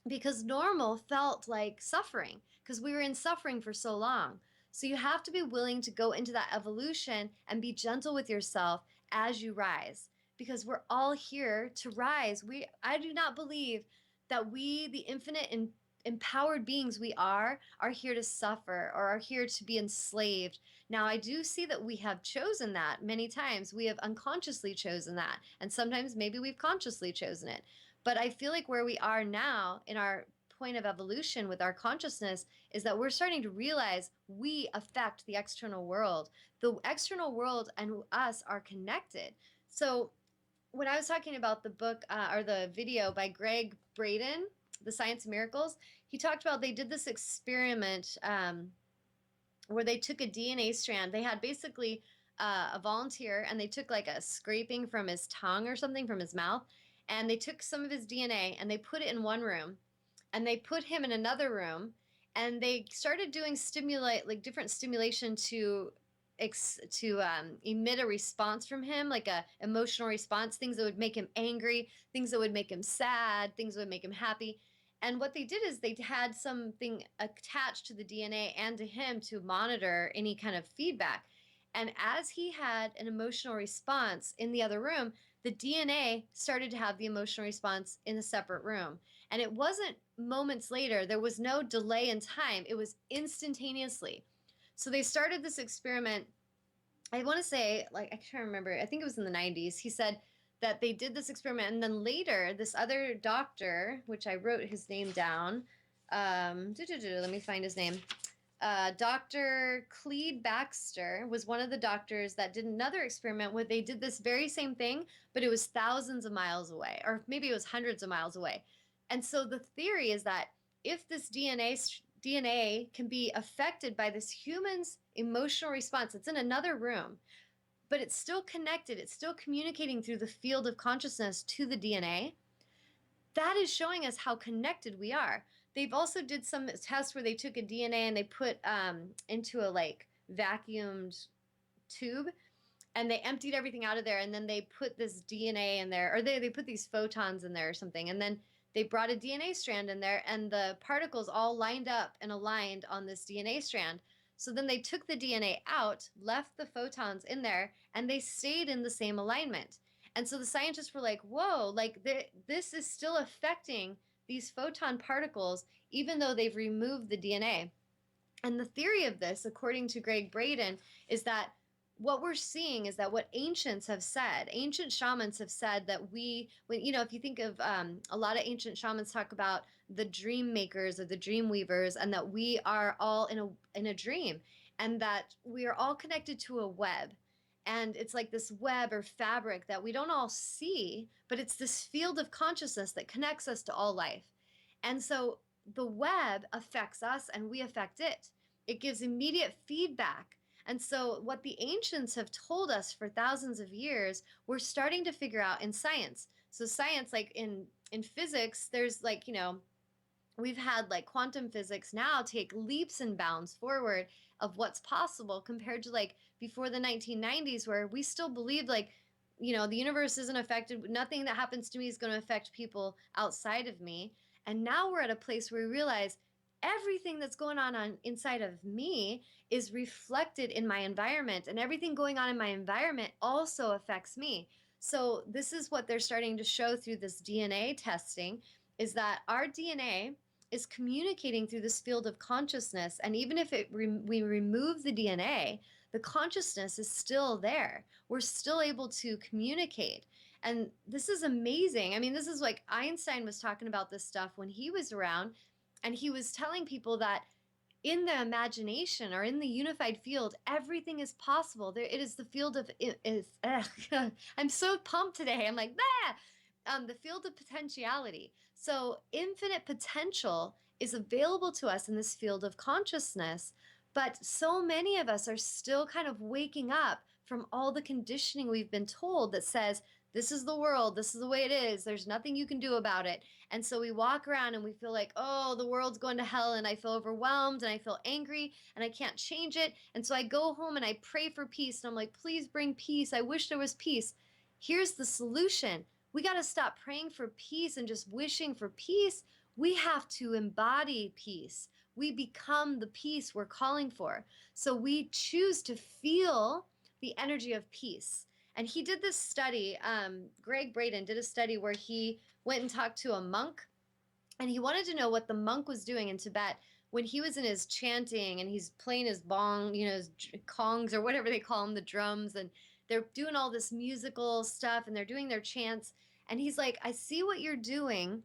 because normal felt like suffering because we were in suffering for so long. So you have to be willing to go into that evolution and be gentle with yourself as you rise, because we're all here to rise. I do not believe that we, the infinite in empowered beings we are here to suffer or are here to be enslaved. Now, I do see that we have chosen that many times. We have unconsciously chosen that. And sometimes maybe we've consciously chosen it. But I feel like where we are now in our point of evolution with our consciousness is that we're starting to realize we affect the external world. The external world and us are connected. So when I was talking about the book or the video by Greg Braden, The Science of Miracles, he talked about they did this experiment where they took a DNA strand. They had basically a volunteer and they took like a scraping from his tongue or something from his mouth. And they took some of his DNA and they put it in one room and they put him in another room and they started doing stimulate like different stimulation to emit a response from him, like a emotional response, things that would make him angry, things that would make him sad, things that would make him happy. And what they did is they had something attached to the DNA and to him to monitor any kind of feedback. And as he had an emotional response in the other room, the DNA started to have the emotional response in a separate room. And it wasn't moments later, there was no delay in time, it was instantaneously. So they started this experiment. I want to say, like, I can't remember, I think it was in the 90s. He said that they did this experiment, and then later, this other doctor, which I wrote his name down, let me find his name. Dr. Clede Baxter was one of the doctors that did another experiment where they did this very same thing, but it was thousands of miles away, or maybe it was hundreds of miles away. And so the theory is that if this DNA can be affected by this human's emotional response, it's in another room, but it's still connected, it's still communicating through the field of consciousness to the DNA. That is showing us how connected we are. They've also did some tests where they took a DNA and they put into a like vacuumed tube and they emptied everything out of there and then they put this DNA in there, or they put these photons in there or something, and then they brought a DNA strand in there and the particles all lined up and aligned on this DNA strand. So then they took the DNA out, left the photons in there, and they stayed in the same alignment. And so the scientists were like, whoa, like this is still affecting these photon particles, even though they've removed the DNA. And the theory of this, according to Greg Braden, is that what we're seeing is that what ancients have said, ancient shamans have said that if you think of a lot of ancient shamans talk about the dream makers or the dream weavers, and that we are all in a dream, and that we are all connected to a web. And it's like this web or fabric that we don't all see, but it's this field of consciousness that connects us to all life. And so the web affects us and we affect it. It gives immediate feedback. And so, what the ancients have told us for thousands of years, we're starting to figure out in science. So, science, like in physics, there's like, we've had like quantum physics now take leaps and bounds forward of what's possible compared to like before the 1990s, where we still believed like, the universe isn't affected, nothing that happens to me is going to affect people outside of me. And now we're at a place where we realize everything that's going on inside of me is reflected in my environment, and everything going on in my environment also affects me. So this is what they're starting to show through this DNA testing, is that our DNA is communicating through this field of consciousness, and even if we remove the DNA, the consciousness is still there. We're still able to communicate. And this is amazing. I mean, this is like Einstein was talking about this stuff when he was around, and he was telling people that in the imagination or in the unified field, everything is possible. There, it is the field of I'm so pumped today. I'm like, the field of potentiality. So infinite potential is available to us in this field of consciousness, but so many of us are still kind of waking up from all the conditioning we've been told that says, this is the world, this is the way it is, there's nothing you can do about it. And so we walk around and we feel like, oh, the world's going to hell, and I feel overwhelmed and I feel angry and I can't change it. And so I go home and I pray for peace, and I'm like, please bring peace. I wish there was peace. Here's the solution. We got to stop praying for peace and just wishing for peace. We have to embody peace. We become the peace we're calling for. So we choose to feel the energy of peace. And he did this study, Greg Braden did a study where he went and talked to a monk, and he wanted to know what the monk was doing in Tibet when he was in his chanting and he's playing his bong, his kongs or whatever they call them, the drums, and they're doing all this musical stuff and they're doing their chants. And he's like, I see what you're doing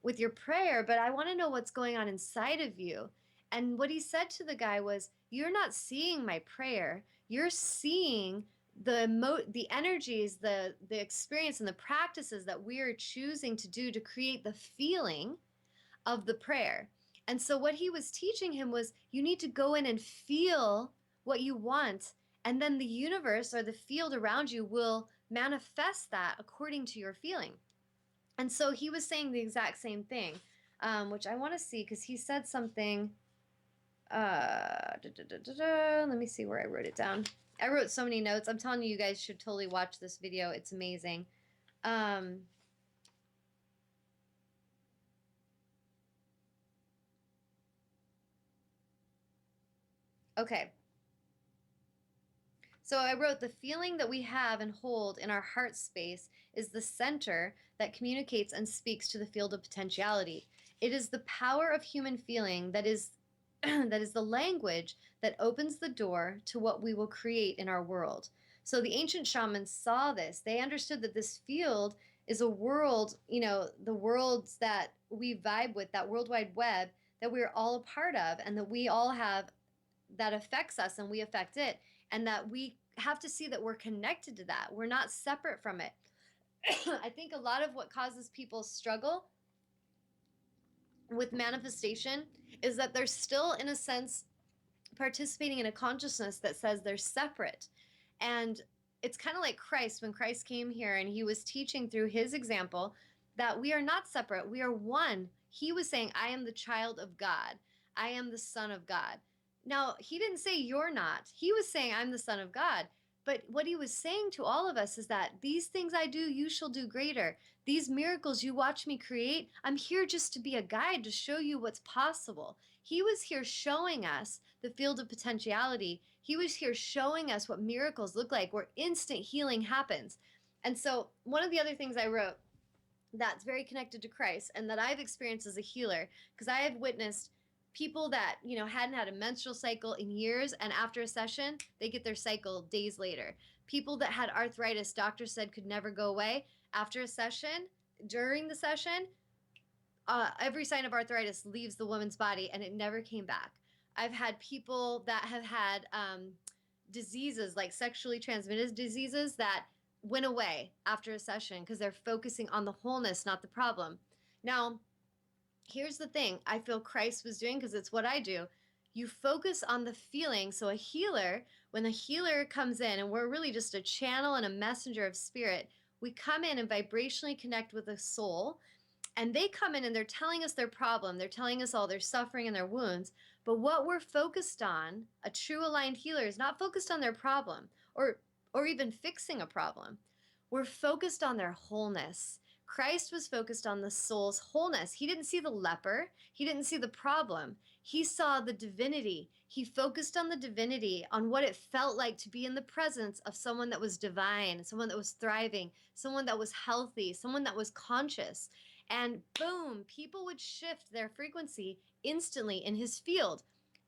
with your prayer, but I want to know what's going on inside of you. And what he said to the guy was, you're not seeing my prayer. You're seeing the energies, the experience and the practices that we are choosing to do to create the feeling of the prayer. And so what he was teaching him was you need to go in and feel what you want, and then the universe or the field around you will manifest that according to your feeling. And so he was saying the exact same thing, which I want to see because he said something. Let me see where I wrote it down. I wrote so many notes. I'm telling you, you guys should totally watch this video. It's amazing. Um, okay. So I wrote the feeling that we have and hold in our heart space is the center that communicates and speaks to the field of potentiality. It is the power of human feeling that is that is the language that opens the door to what we will create in our world. So the ancient shamans saw this. They understood that this field is a world, the worlds that we vibe with, that world wide web that we're all a part of and that we all have, that affects us and we affect it, and that we have to see that we're connected to that. We're not separate from it. I think a lot of what causes people struggle with manifestation is that they're still, in a sense, participating in a consciousness that says they're separate. And it's kind of like Christ when Christ came here and he was teaching through his example that we are not separate, we are one. He was saying, I am the child of God, I am the son of God. Now, he didn't say you're not, he was saying, I'm the son of God. But what he was saying to all of us is that these things I do, you shall do greater. These miracles you watch me create, I'm here just to be a guide to show you what's possible. He was here showing us the field of potentiality. He was here showing us what miracles look like, where instant healing happens. And so, one of the other things I wrote that's very connected to Christ and that I've experienced as a healer, because I have witnessed people that, hadn't had a menstrual cycle in years, and after a session, they get their cycle days later. People that had arthritis, doctors said could never go away. After a session, during the session, every sign of arthritis leaves the woman's body and it never came back. I've had people that have had diseases like sexually transmitted diseases that went away after a session because they're focusing on the wholeness, not the problem. Now, here's the thing I feel Christ was doing, because it's what I do. You focus on the feeling. So, a healer, when the healer comes in, and we're really just a channel and a messenger of spirit, we come in and vibrationally connect with the soul, and they come in and they're telling us their problem. They're telling us all their suffering and their wounds. But what we're focused on, a true aligned healer is not focused on their problem or even fixing a problem. We're focused on their wholeness. Christ was focused on the soul's wholeness. He didn't see the leper. He didn't see the problem. He saw the divinity. He focused on the divinity, on what it felt like to be in the presence of someone that was divine, someone that was thriving, someone that was healthy, someone that was conscious. And boom, people would shift their frequency instantly in his field.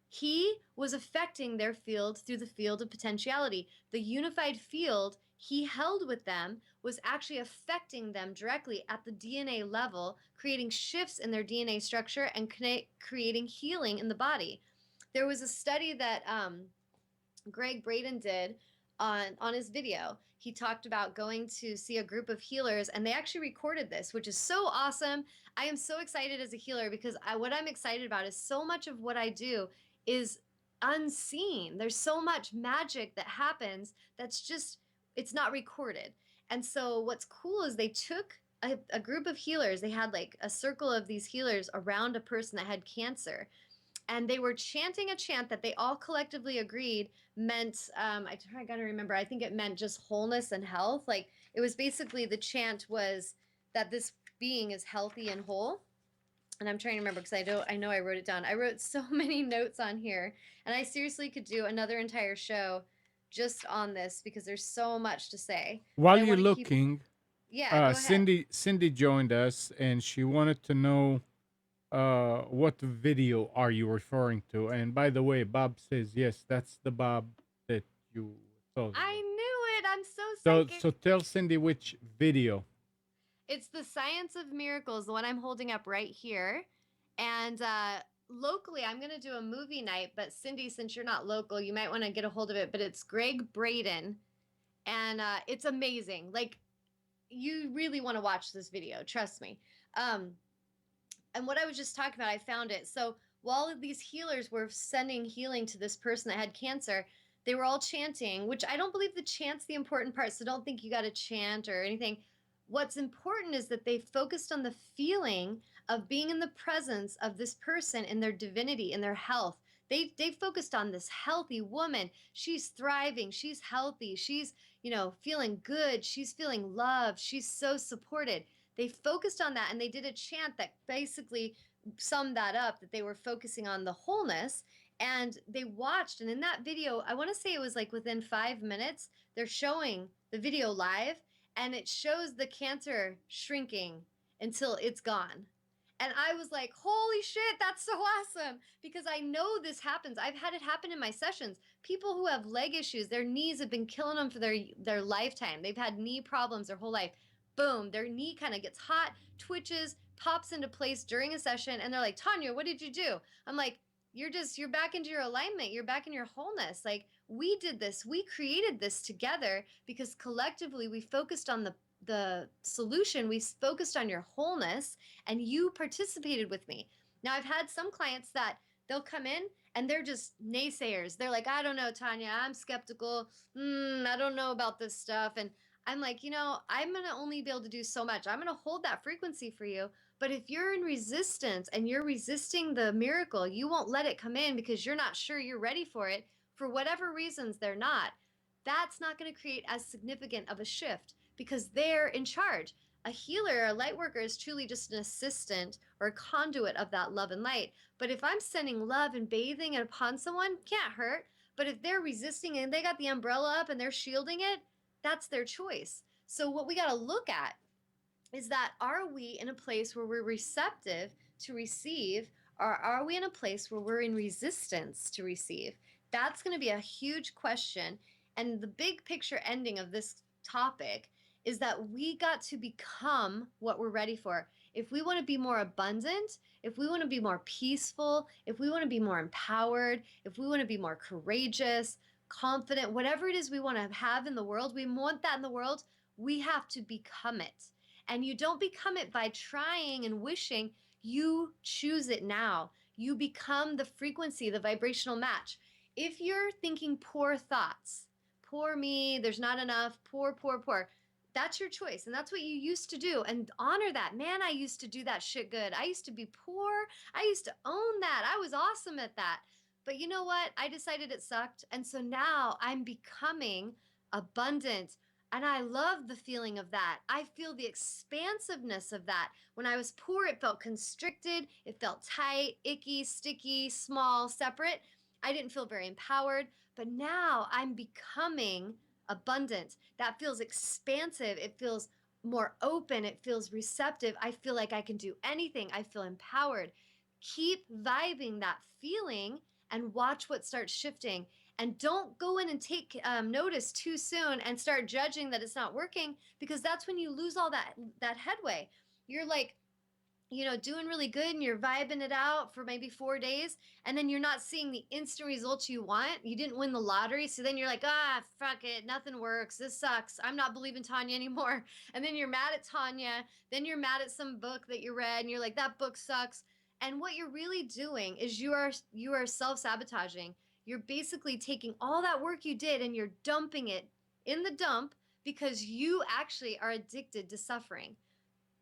He was affecting their field through the field of potentiality. The unified field he held with them was actually affecting them directly at the DNA level, creating shifts in their DNA structure and creating healing in the body. There was a study that Greg Braden did on his video. He talked about going to see a group of healers, and they actually recorded this, which is so awesome. I am so excited as a healer because what I'm excited about is so much of what I do is unseen. There's so much magic that happens that's just, it's not recorded. And so what's cool is they took a group of healers. They had like a circle of these healers around a person that had cancer, and they were chanting a chant that they all collectively agreed meant, I gotta remember, I think it meant just wholeness and health. Like, it was basically, the chant was that this being is healthy and whole. And I'm trying to remember because I know I wrote it down. I wrote so many notes on here, and I seriously could do another entire show just on this because there's so much to say. But While I you're want to keep. looking, Yeah, go ahead. Cindy joined us, and she wanted to know. what video are you referring to? And by the way, Bob says yes, that's the Bob that you saw the I link. knew it. I'm so So psychic. tell Cindy which video. It's the Science of Miracles, the one I'm holding up right here. And locally, I'm going to do a movie night. But Cindy, since you're not local, you might want to get a hold of it. But it's Greg Braden. And it's amazing. Like, you really want to watch this video. Trust me. Um, and what I was just talking about, I found it. So while these healers were sending healing to this person that had cancer, they were all chanting, which I don't believe the chant's the important part. So don't think you got to chant or anything. What's important is that they focused on the feeling of being in the presence of this person in their divinity, in their health. They focused on this healthy woman. She's thriving. She's healthy. She's, feeling good. She's feeling loved. She's so supported. They focused on that and they did a chant that basically summed that up, that they were focusing on the wholeness. And they watched, and in that video, I want to say it was like within 5 minutes, they're showing the video live, and it shows the cancer shrinking until it's gone. And I was like, holy shit, that's so awesome. Because I know this happens. I've had it happen in my sessions. People who have leg issues, their knees have been killing them for their lifetime. They've had knee problems their whole life. Boom, their knee kind of gets hot, twitches, pops into place during a session. And they're like, Tawnya, what did you do? I'm like, you're back into your alignment. You're back in your wholeness. Like, we did this. We created this together because collectively we focused on the solution. We focused on your wholeness and you participated with me. Now, I've had some clients that they'll come in and they're just naysayers. They're like, I don't know, Tawnya, I'm skeptical. I don't know about this stuff. And I'm like, I'm going to only be able to do so much. I'm going to hold that frequency for you. But if you're in resistance and you're resisting the miracle, you won't let it come in because you're not sure you're ready for it. For whatever reasons, they're not. That's not going to create as significant of a shift because they're in charge. A healer, a light worker is truly just an assistant or a conduit of that love and light. But if I'm sending love and bathing upon someone, can't hurt. But if they're resisting and they got the umbrella up and they're shielding it, that's their choice. So what we got to look at is that, are we in a place where we're receptive to receive, or are we in a place where we're in resistance to receive? That's going to be a huge question. And the big picture ending of this topic is that we got to become what we're ready for. If we want to be more abundant, if we want to be more peaceful, if we want to be more empowered, if we want to be more courageous, confident, whatever it is we want to have in the world, we want that in the world, we have to become it. And you don't become it by trying and wishing. You choose it now. You become the frequency, the vibrational match. If you're thinking poor thoughts, poor me, there's not enough, poor, poor, poor, that's your choice. And that's what you used to do. And honor that. Man, I used to do that shit good. I used to be poor. I used to own that. I was awesome at that. But you know what? I decided it sucked. And so now I'm becoming abundant, and I love the feeling of that. I feel the expansiveness of that. When I was poor, it felt constricted, it felt tight, icky, sticky, small, separate. I didn't feel very empowered. But now I'm becoming abundant. That feels expansive. It feels more open. It feels receptive. I feel like I can do anything. I feel empowered. Keep vibing that feeling and watch what starts shifting. And don't go in and take notice too soon and start judging that it's not working, because that's when you lose all that headway. You're like, doing really good and you're vibing it out for maybe 4 days, and then you're not seeing the instant results you want. You didn't win the lottery. So then you're like, fuck it. Nothing works. This sucks. I'm not believing Tawnya anymore. And then you're mad at Tawnya. Then you're mad at some book that you read and you're like, that book sucks. And what you're really doing is you are self-sabotaging. You're basically taking all that work you did and you're dumping it in the dump because you actually are addicted to suffering.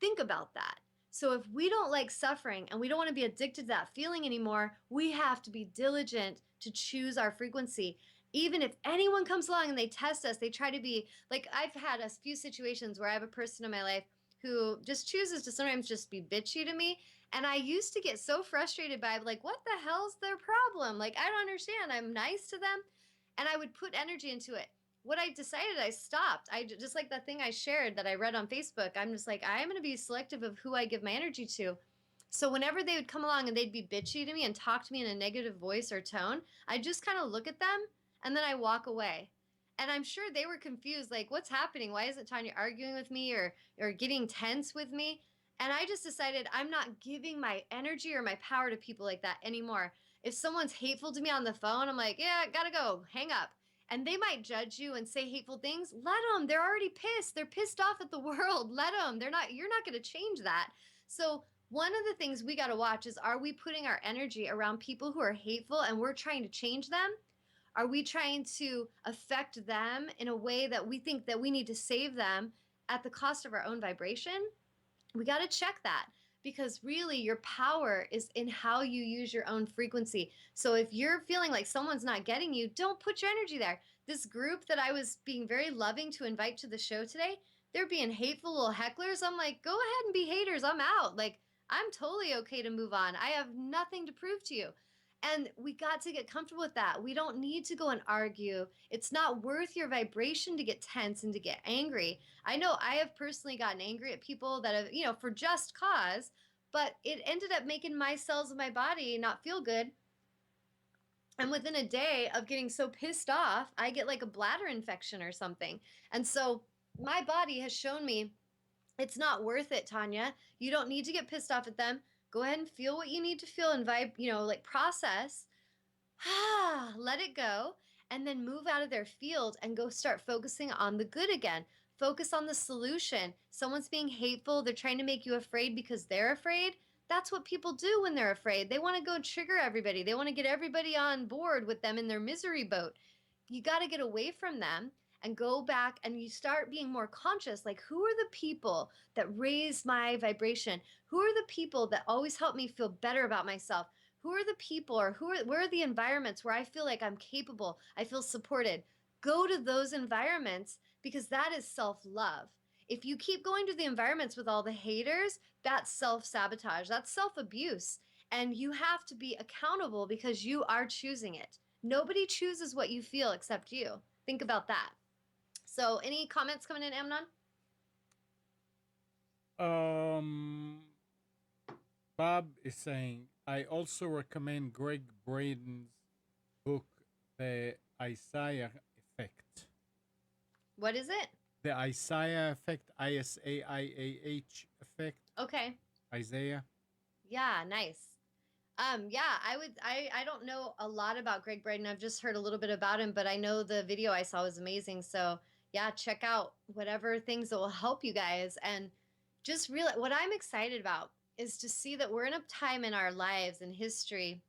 Think about that. So if we don't like suffering and we don't want to be addicted to that feeling anymore, we have to be diligent to choose our frequency. Even if anyone comes along and they test us, they try to be like, I've had a few situations where I have a person in my life who just chooses to sometimes just be bitchy to me. And I used to get so frustrated by like, what the hell's their problem? Like, I don't understand. I'm nice to them. And I would put energy into it. What I decided, I stopped. I just, like the thing I shared that I read on Facebook, I'm just like, I am going to be selective of who I give my energy to. So whenever they would come along and they'd be bitchy to me and talk to me in a negative voice or tone, I just kind of look at them and then I walk away. And I'm sure they were confused, like, what's happening? Why isn't Tawnya arguing with me or getting tense with me? And I just decided I'm not giving my energy or my power to people like that anymore. If someone's hateful to me on the phone, I'm like, yeah, gotta go, hang up. And they might judge you and say hateful things. Let them. They're already pissed. They're pissed off at the world. Let them. They're not. You're not going to change that. So one of the things we got to watch is, are we putting our energy around people who are hateful and we're trying to change them? Are we trying to affect them in a way that we think that we need to save them at the cost of our own vibration? We got to check that, because really your power is in how you use your own frequency. So if you're feeling like someone's not getting you, don't put your energy there. This group that I was being very loving to invite to the show today, they're being hateful little hecklers. I'm like, go ahead and be haters. I'm out. Like, I'm totally okay to move on. I have nothing to prove to you. And we got to get comfortable with that. We don't need to go and argue. It's not worth your vibration to get tense and to get angry. I know I have personally gotten angry at people that have, for just cause, but it ended up making my cells of my body not feel good. And within a day of getting so pissed off, I get like a bladder infection or something. And so my body has shown me it's not worth it, Tawnya. You don't need to get pissed off at them. Go ahead and feel what you need to feel and vibe, like process. Let it go, and then move out of their field and go start focusing on the good again. Focus on the solution. Someone's being hateful, they're trying to make you afraid because they're afraid. That's what people do when they're afraid. They want to go trigger everybody. They want to get everybody on board with them in their misery boat. You got to get away from them and go back, and you start being more conscious, like, who are the people that raise my vibration? Who are the people that always help me feel better about myself? Who are the people, or where are the environments where I feel like I'm capable, I feel supported? Go to those environments, because that is self-love. If you keep going to the environments with all the haters, that's self-sabotage, that's self-abuse. And you have to be accountable because you are choosing it. Nobody chooses what you feel except you. Think about that. So any comments coming in, Amnon? Um, Bob is saying, I also recommend Greg Braden's book, The Isaiah Effect. What is it? The Isaiah Effect, Isaiah Effect. Okay. Isaiah. Yeah, nice. Yeah, I don't know a lot about Greg Braden. I've just heard a little bit about him, but I know the video I saw was amazing. So yeah, check out whatever things that will help you guys. And just realize, what I'm excited about is to see that we're in a time in our lives and history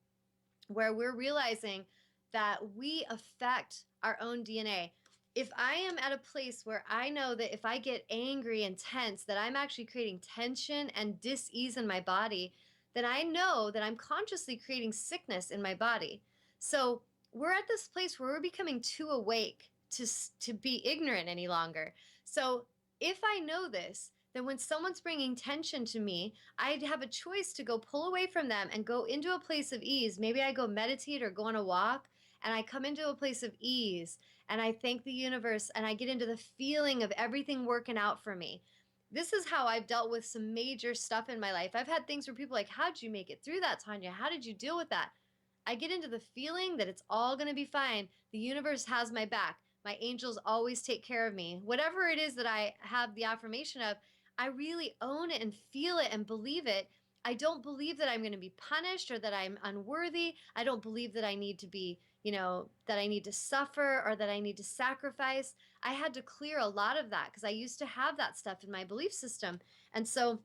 where we're realizing that we affect our own DNA. If I am at a place where I know that if I get angry and tense, that I'm actually creating tension and dis-ease in my body, then I know that I'm consciously creating sickness in my body. So we're at this place where we're becoming too awake to be ignorant any longer. So if I know this, then when someone's bringing tension to me, I'd have a choice to go pull away from them and go into a place of ease. Maybe I go meditate or go on a walk, and I come into a place of ease, and I thank the universe, and I get into the feeling of everything working out for me. This is how I've dealt with some major stuff in my life. I've had things where people are like, how'd you make it through that, Tawnya? How did you deal with that? I get into the feeling that it's all going to be fine. The universe has my back. My angels always take care of me. Whatever it is that I have the affirmation of, I really own it and feel it and believe it. I don't believe that I'm going to be punished or that I'm unworthy. I don't believe that I need to be, that I need to suffer or that I need to sacrifice. I had to clear a lot of that because I used to have that stuff in my belief system. And so,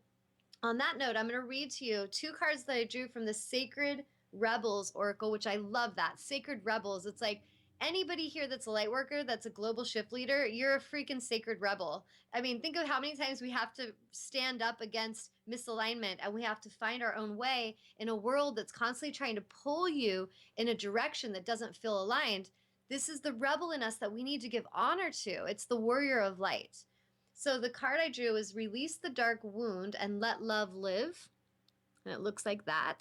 on that note, I'm going to read to you two cards that I drew from the Sacred Rebels Oracle, which I love that. Sacred Rebels. It's like, anybody here that's a light worker, that's a global shift leader, you're a freaking sacred rebel. I mean, think of how many times we have to stand up against misalignment, and we have to find our own way in a world that's constantly trying to pull you in a direction that doesn't feel aligned. This is the rebel in us that we need to give honor to. It's the warrior of light. So the card I drew is Release the Dark Wound and Let Love Live. And it looks like that.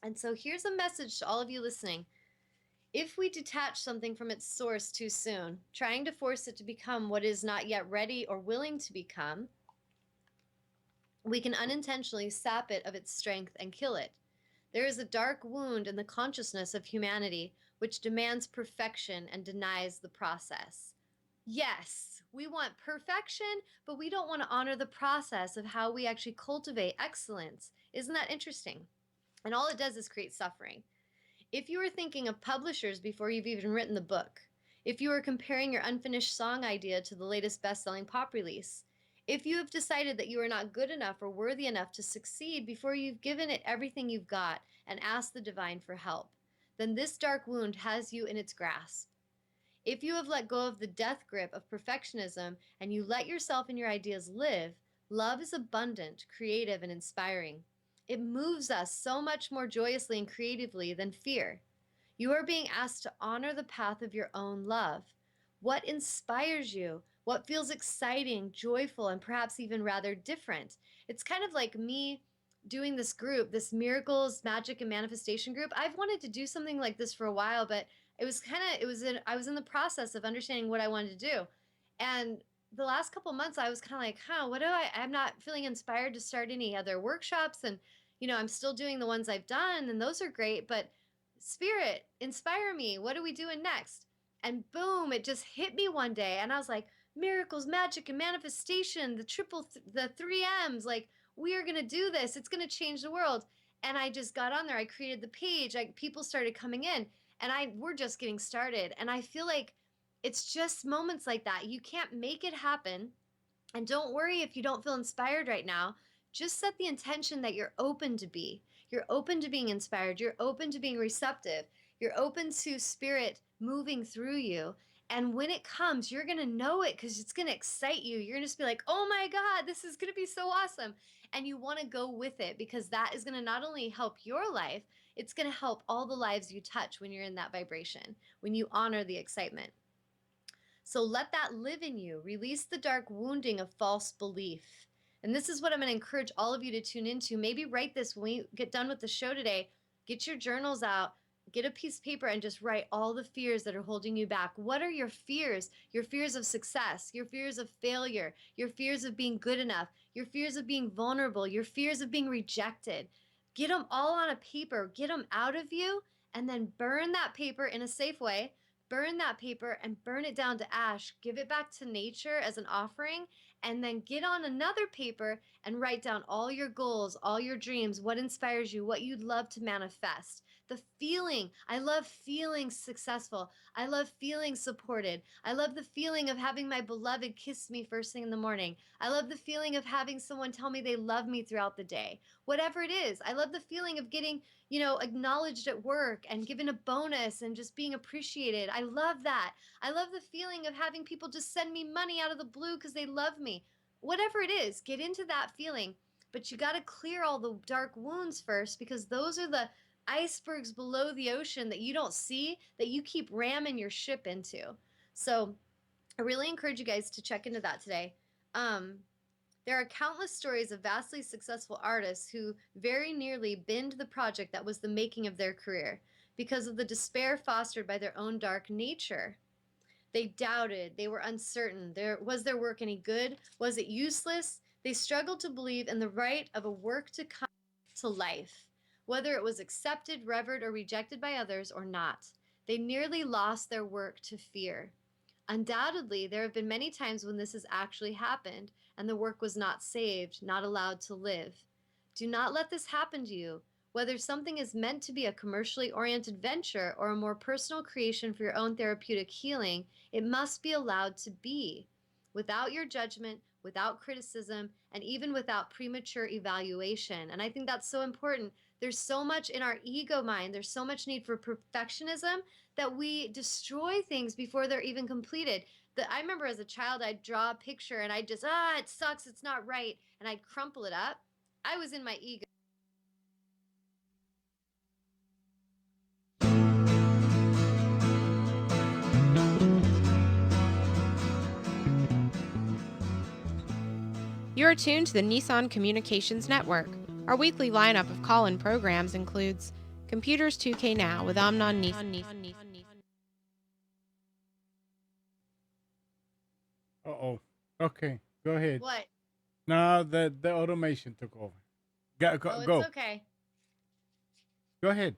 And so here's a message to all of you listening. If we detach something from its source too soon, trying to force it to become what is not yet ready or willing to become, We can unintentionally sap it of its strength and kill it. There is a dark wound in the consciousness of humanity which demands perfection and denies the process. Yes, we want perfection, but we don't want to honor the process of how we actually cultivate excellence. Isn't that interesting? And all it does is create suffering. If you are thinking of publishers before you've even written the book, if you are comparing your unfinished song idea to the latest best selling pop release, if you have decided that you are not good enough or worthy enough to succeed before you've given it everything you've got and asked the divine for help, then this dark wound has you in its grasp. If you have let go of the death grip of perfectionism and you let yourself and your ideas live, love is abundant, creative, and inspiring. It moves us so much more joyously and creatively than fear. You are being asked to honor the path of your own love. What inspires you? What feels exciting, joyful, and perhaps even rather different? It's kind of like me doing this group, this miracles, magic, and manifestation group. I've wanted to do something like this for a while, but I was in the process of understanding what I wanted to do. And the last couple months I was kind of like, I'm not feeling inspired to start any other workshops. And, I'm still doing the ones I've done, and those are great, but Spirit, inspire me. What are we doing next? And boom, it just hit me one day. And I was like, miracles, magic, and manifestation, the three M's. Like, we are going to do this. It's going to change the world. And I just got on there. I created the page. People started coming in, and we're just getting started. And I feel like it's just moments like that. You can't make it happen. And don't worry if you don't feel inspired right now. Just set the intention that you're open to be. You're open to being inspired. You're open to being receptive. You're open to spirit moving through you. And when it comes, you're going to know it because it's going to excite you. You're going to just be like, oh my God, this is going to be so awesome. And you want to go with it because that is going to not only help your life, it's going to help all the lives you touch when you're in that vibration, when you honor the excitement. So let that live in you. Release the dark wounding of false belief. And this is what I'm going to encourage all of you to tune into. Maybe write this when we get done with the show today. Get your journals out, get a piece of paper, and just write all the fears that are holding you back. What are your fears? Your fears of success, your fears of failure, your fears of being good enough, your fears of being vulnerable, your fears of being rejected. Get them all on a paper, get them out of you, and then burn that paper in a safe way. Burn that paper and burn it down to ash. Give it back to nature as an offering, and then get on another paper and write down all your goals, all your dreams, what inspires you, what you'd love to manifest. The feeling. I love feeling successful. I love feeling supported. I love the feeling of having my beloved kiss me first thing in the morning. I love the feeling of having someone tell me they love me throughout the day. Whatever it is. I love the feeling of getting acknowledged at work and given a bonus and just being appreciated. I love that. I love the feeling of having people just send me money out of the blue because they love me. Whatever it is, get into that feeling. But you got to clear all the dark wounds first because those are the icebergs below the ocean that you don't see that you keep ramming your ship into. So I really encourage you guys to check into that today. There are countless stories of vastly successful artists who very nearly binned the project that was the making of their career because of the despair fostered by their own dark nature. They doubted, they were uncertain. Was their work any good? Was it useless? They struggled to believe in the right of a work to come to life, whether it was accepted, revered, or rejected by others or not. They nearly lost their work to fear. Undoubtedly, there have been many times when this has actually happened and the work was not saved, not allowed to live. Do not let this happen to you. Whether something is meant to be a commercially oriented venture or a more personal creation for your own therapeutic healing, it must be allowed to be without your judgment, without criticism, and even without premature evaluation. And I think that's so important. There's so much in our ego mind, there's so much need for perfectionism that we destroy things before they're even completed. I remember as a child, I'd draw a picture and I'd just, it sucks, it's not right, and I'd crumple it up. I was in my ego. You are tuned to the Nissan Communications Network. Our weekly lineup of call-in programs includes Computers 2K Now with Amnon Nissan. Uh-oh. Okay, go ahead. What? No, the automation took over. Go go Oh, it's go, okay. go ahead.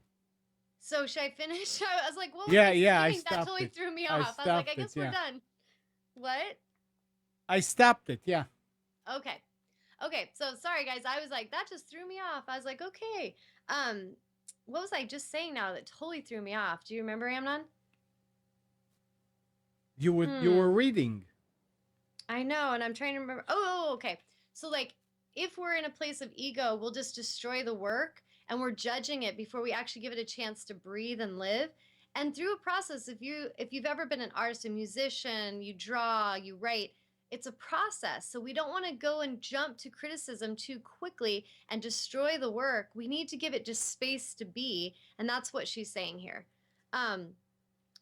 So should I finish? I was like, what was Yeah, I yeah. I saying? That stopped totally it. threw me I off. I was like, I stopped it. guess we're Yeah, done. What? I stopped it. Yeah. Okay. Okay. So sorry guys. I was like, that just threw me off. I was like, okay. Um, what was I just saying now that totally threw me off? Do you remember, Amnon? You were Hmm. reading. I know, and I'm trying to remember. Okay. So like if we're in a place of ego, we'll just destroy the work and we're judging it before we actually give it a chance to breathe and live. And through a process, if you've ever been an artist, a musician, you draw, you write, it's a process. So we don't want to go and jump to criticism too quickly and destroy the work. We need to give it just space to be, and that's what she's saying here. Um,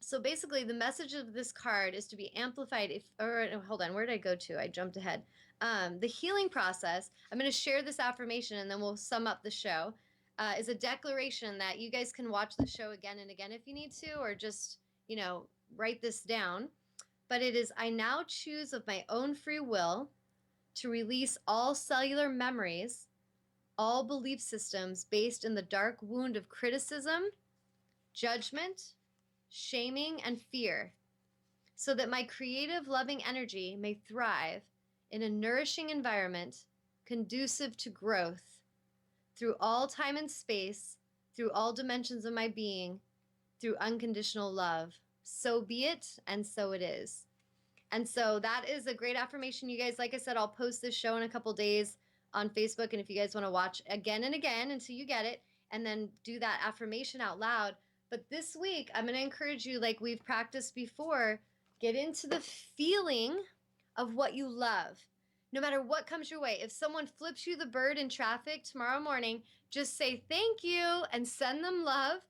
so basically the message of this card is to be amplified if or hold on, where did I go to? I jumped ahead. The healing process, I'm going to share this affirmation and then we'll sum up the show, is a declaration that you guys can watch the show again and again if you need to, or just write this down. But it is, I now choose of my own free will to release all cellular memories, all belief systems based in the dark wound of criticism, judgment, shaming, and fear, so that my creative, loving energy may thrive in a nourishing environment conducive to growth through all time and space, through all dimensions of my being, through unconditional love. So be it, and so it is. And so that is a great affirmation, you guys. Like I said, I'll post this show in a couple days on Facebook. And if you guys want to watch again and again until you get it, and then do that affirmation out loud. But this week, I'm going to encourage you, like we've practiced before, get into the feeling of what you love. No matter what comes your way, if someone flips you the bird in traffic tomorrow morning, just say thank you and send them love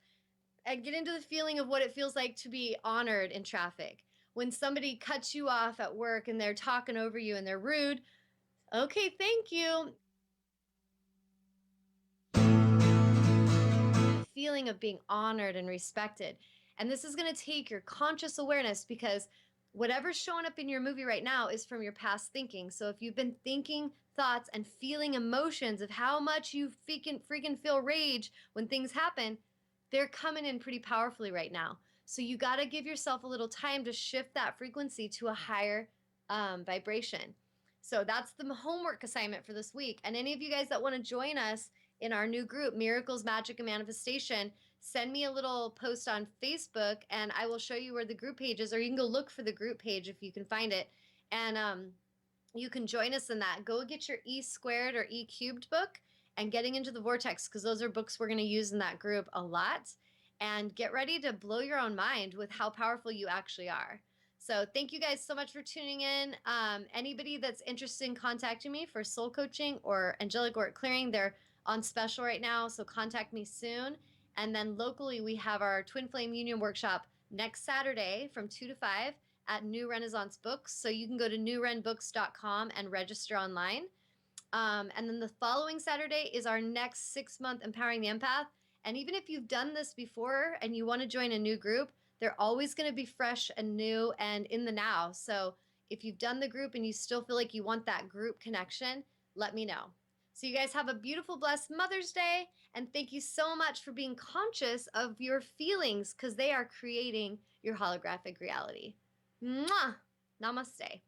and get into the feeling of what it feels like to be honored in traffic. When somebody cuts you off at work and they're talking over you and they're rude, okay, thank you. Feeling of being honored and respected. And this is going to take your conscious awareness, because whatever's showing up in your movie right now is from your past thinking. So if you've been thinking thoughts and feeling emotions of how much you freaking feel rage when things happen, they're coming in pretty powerfully right now. So you got to give yourself a little time to shift that frequency to a higher vibration. So that's the homework assignment for this week. And any of you guys that want to join us in our new group, Miracles, Magic, and Manifestation, send me a little post on Facebook and I will show you where the group page is, or you can go look for the group page if you can find it. And you can join us in that. Go get your E squared or E cubed book and Getting into the Vortex, because those are books we're going to use in that group a lot. And get ready to blow your own mind with how powerful you actually are. So thank you guys so much for tuning in. Anybody that's interested in contacting me for soul coaching or angelic auric clearing, they're on special right now, so contact me soon. And then locally, we have our Twin Flame Union workshop next Saturday from 2 to 5 at New Renaissance Books. So you can go to newrenbooks.com and register online. And then the following Saturday is our next 6-month Empowering the Empath. And even if you've done this before and you want to join a new group, they're always going to be fresh and new and in the now. So if you've done the group and you still feel like you want that group connection, let me know. So you guys have a beautiful, blessed Mother's Day. And thank you so much for being conscious of your feelings, because they are creating your holographic reality. Mwah! Namaste.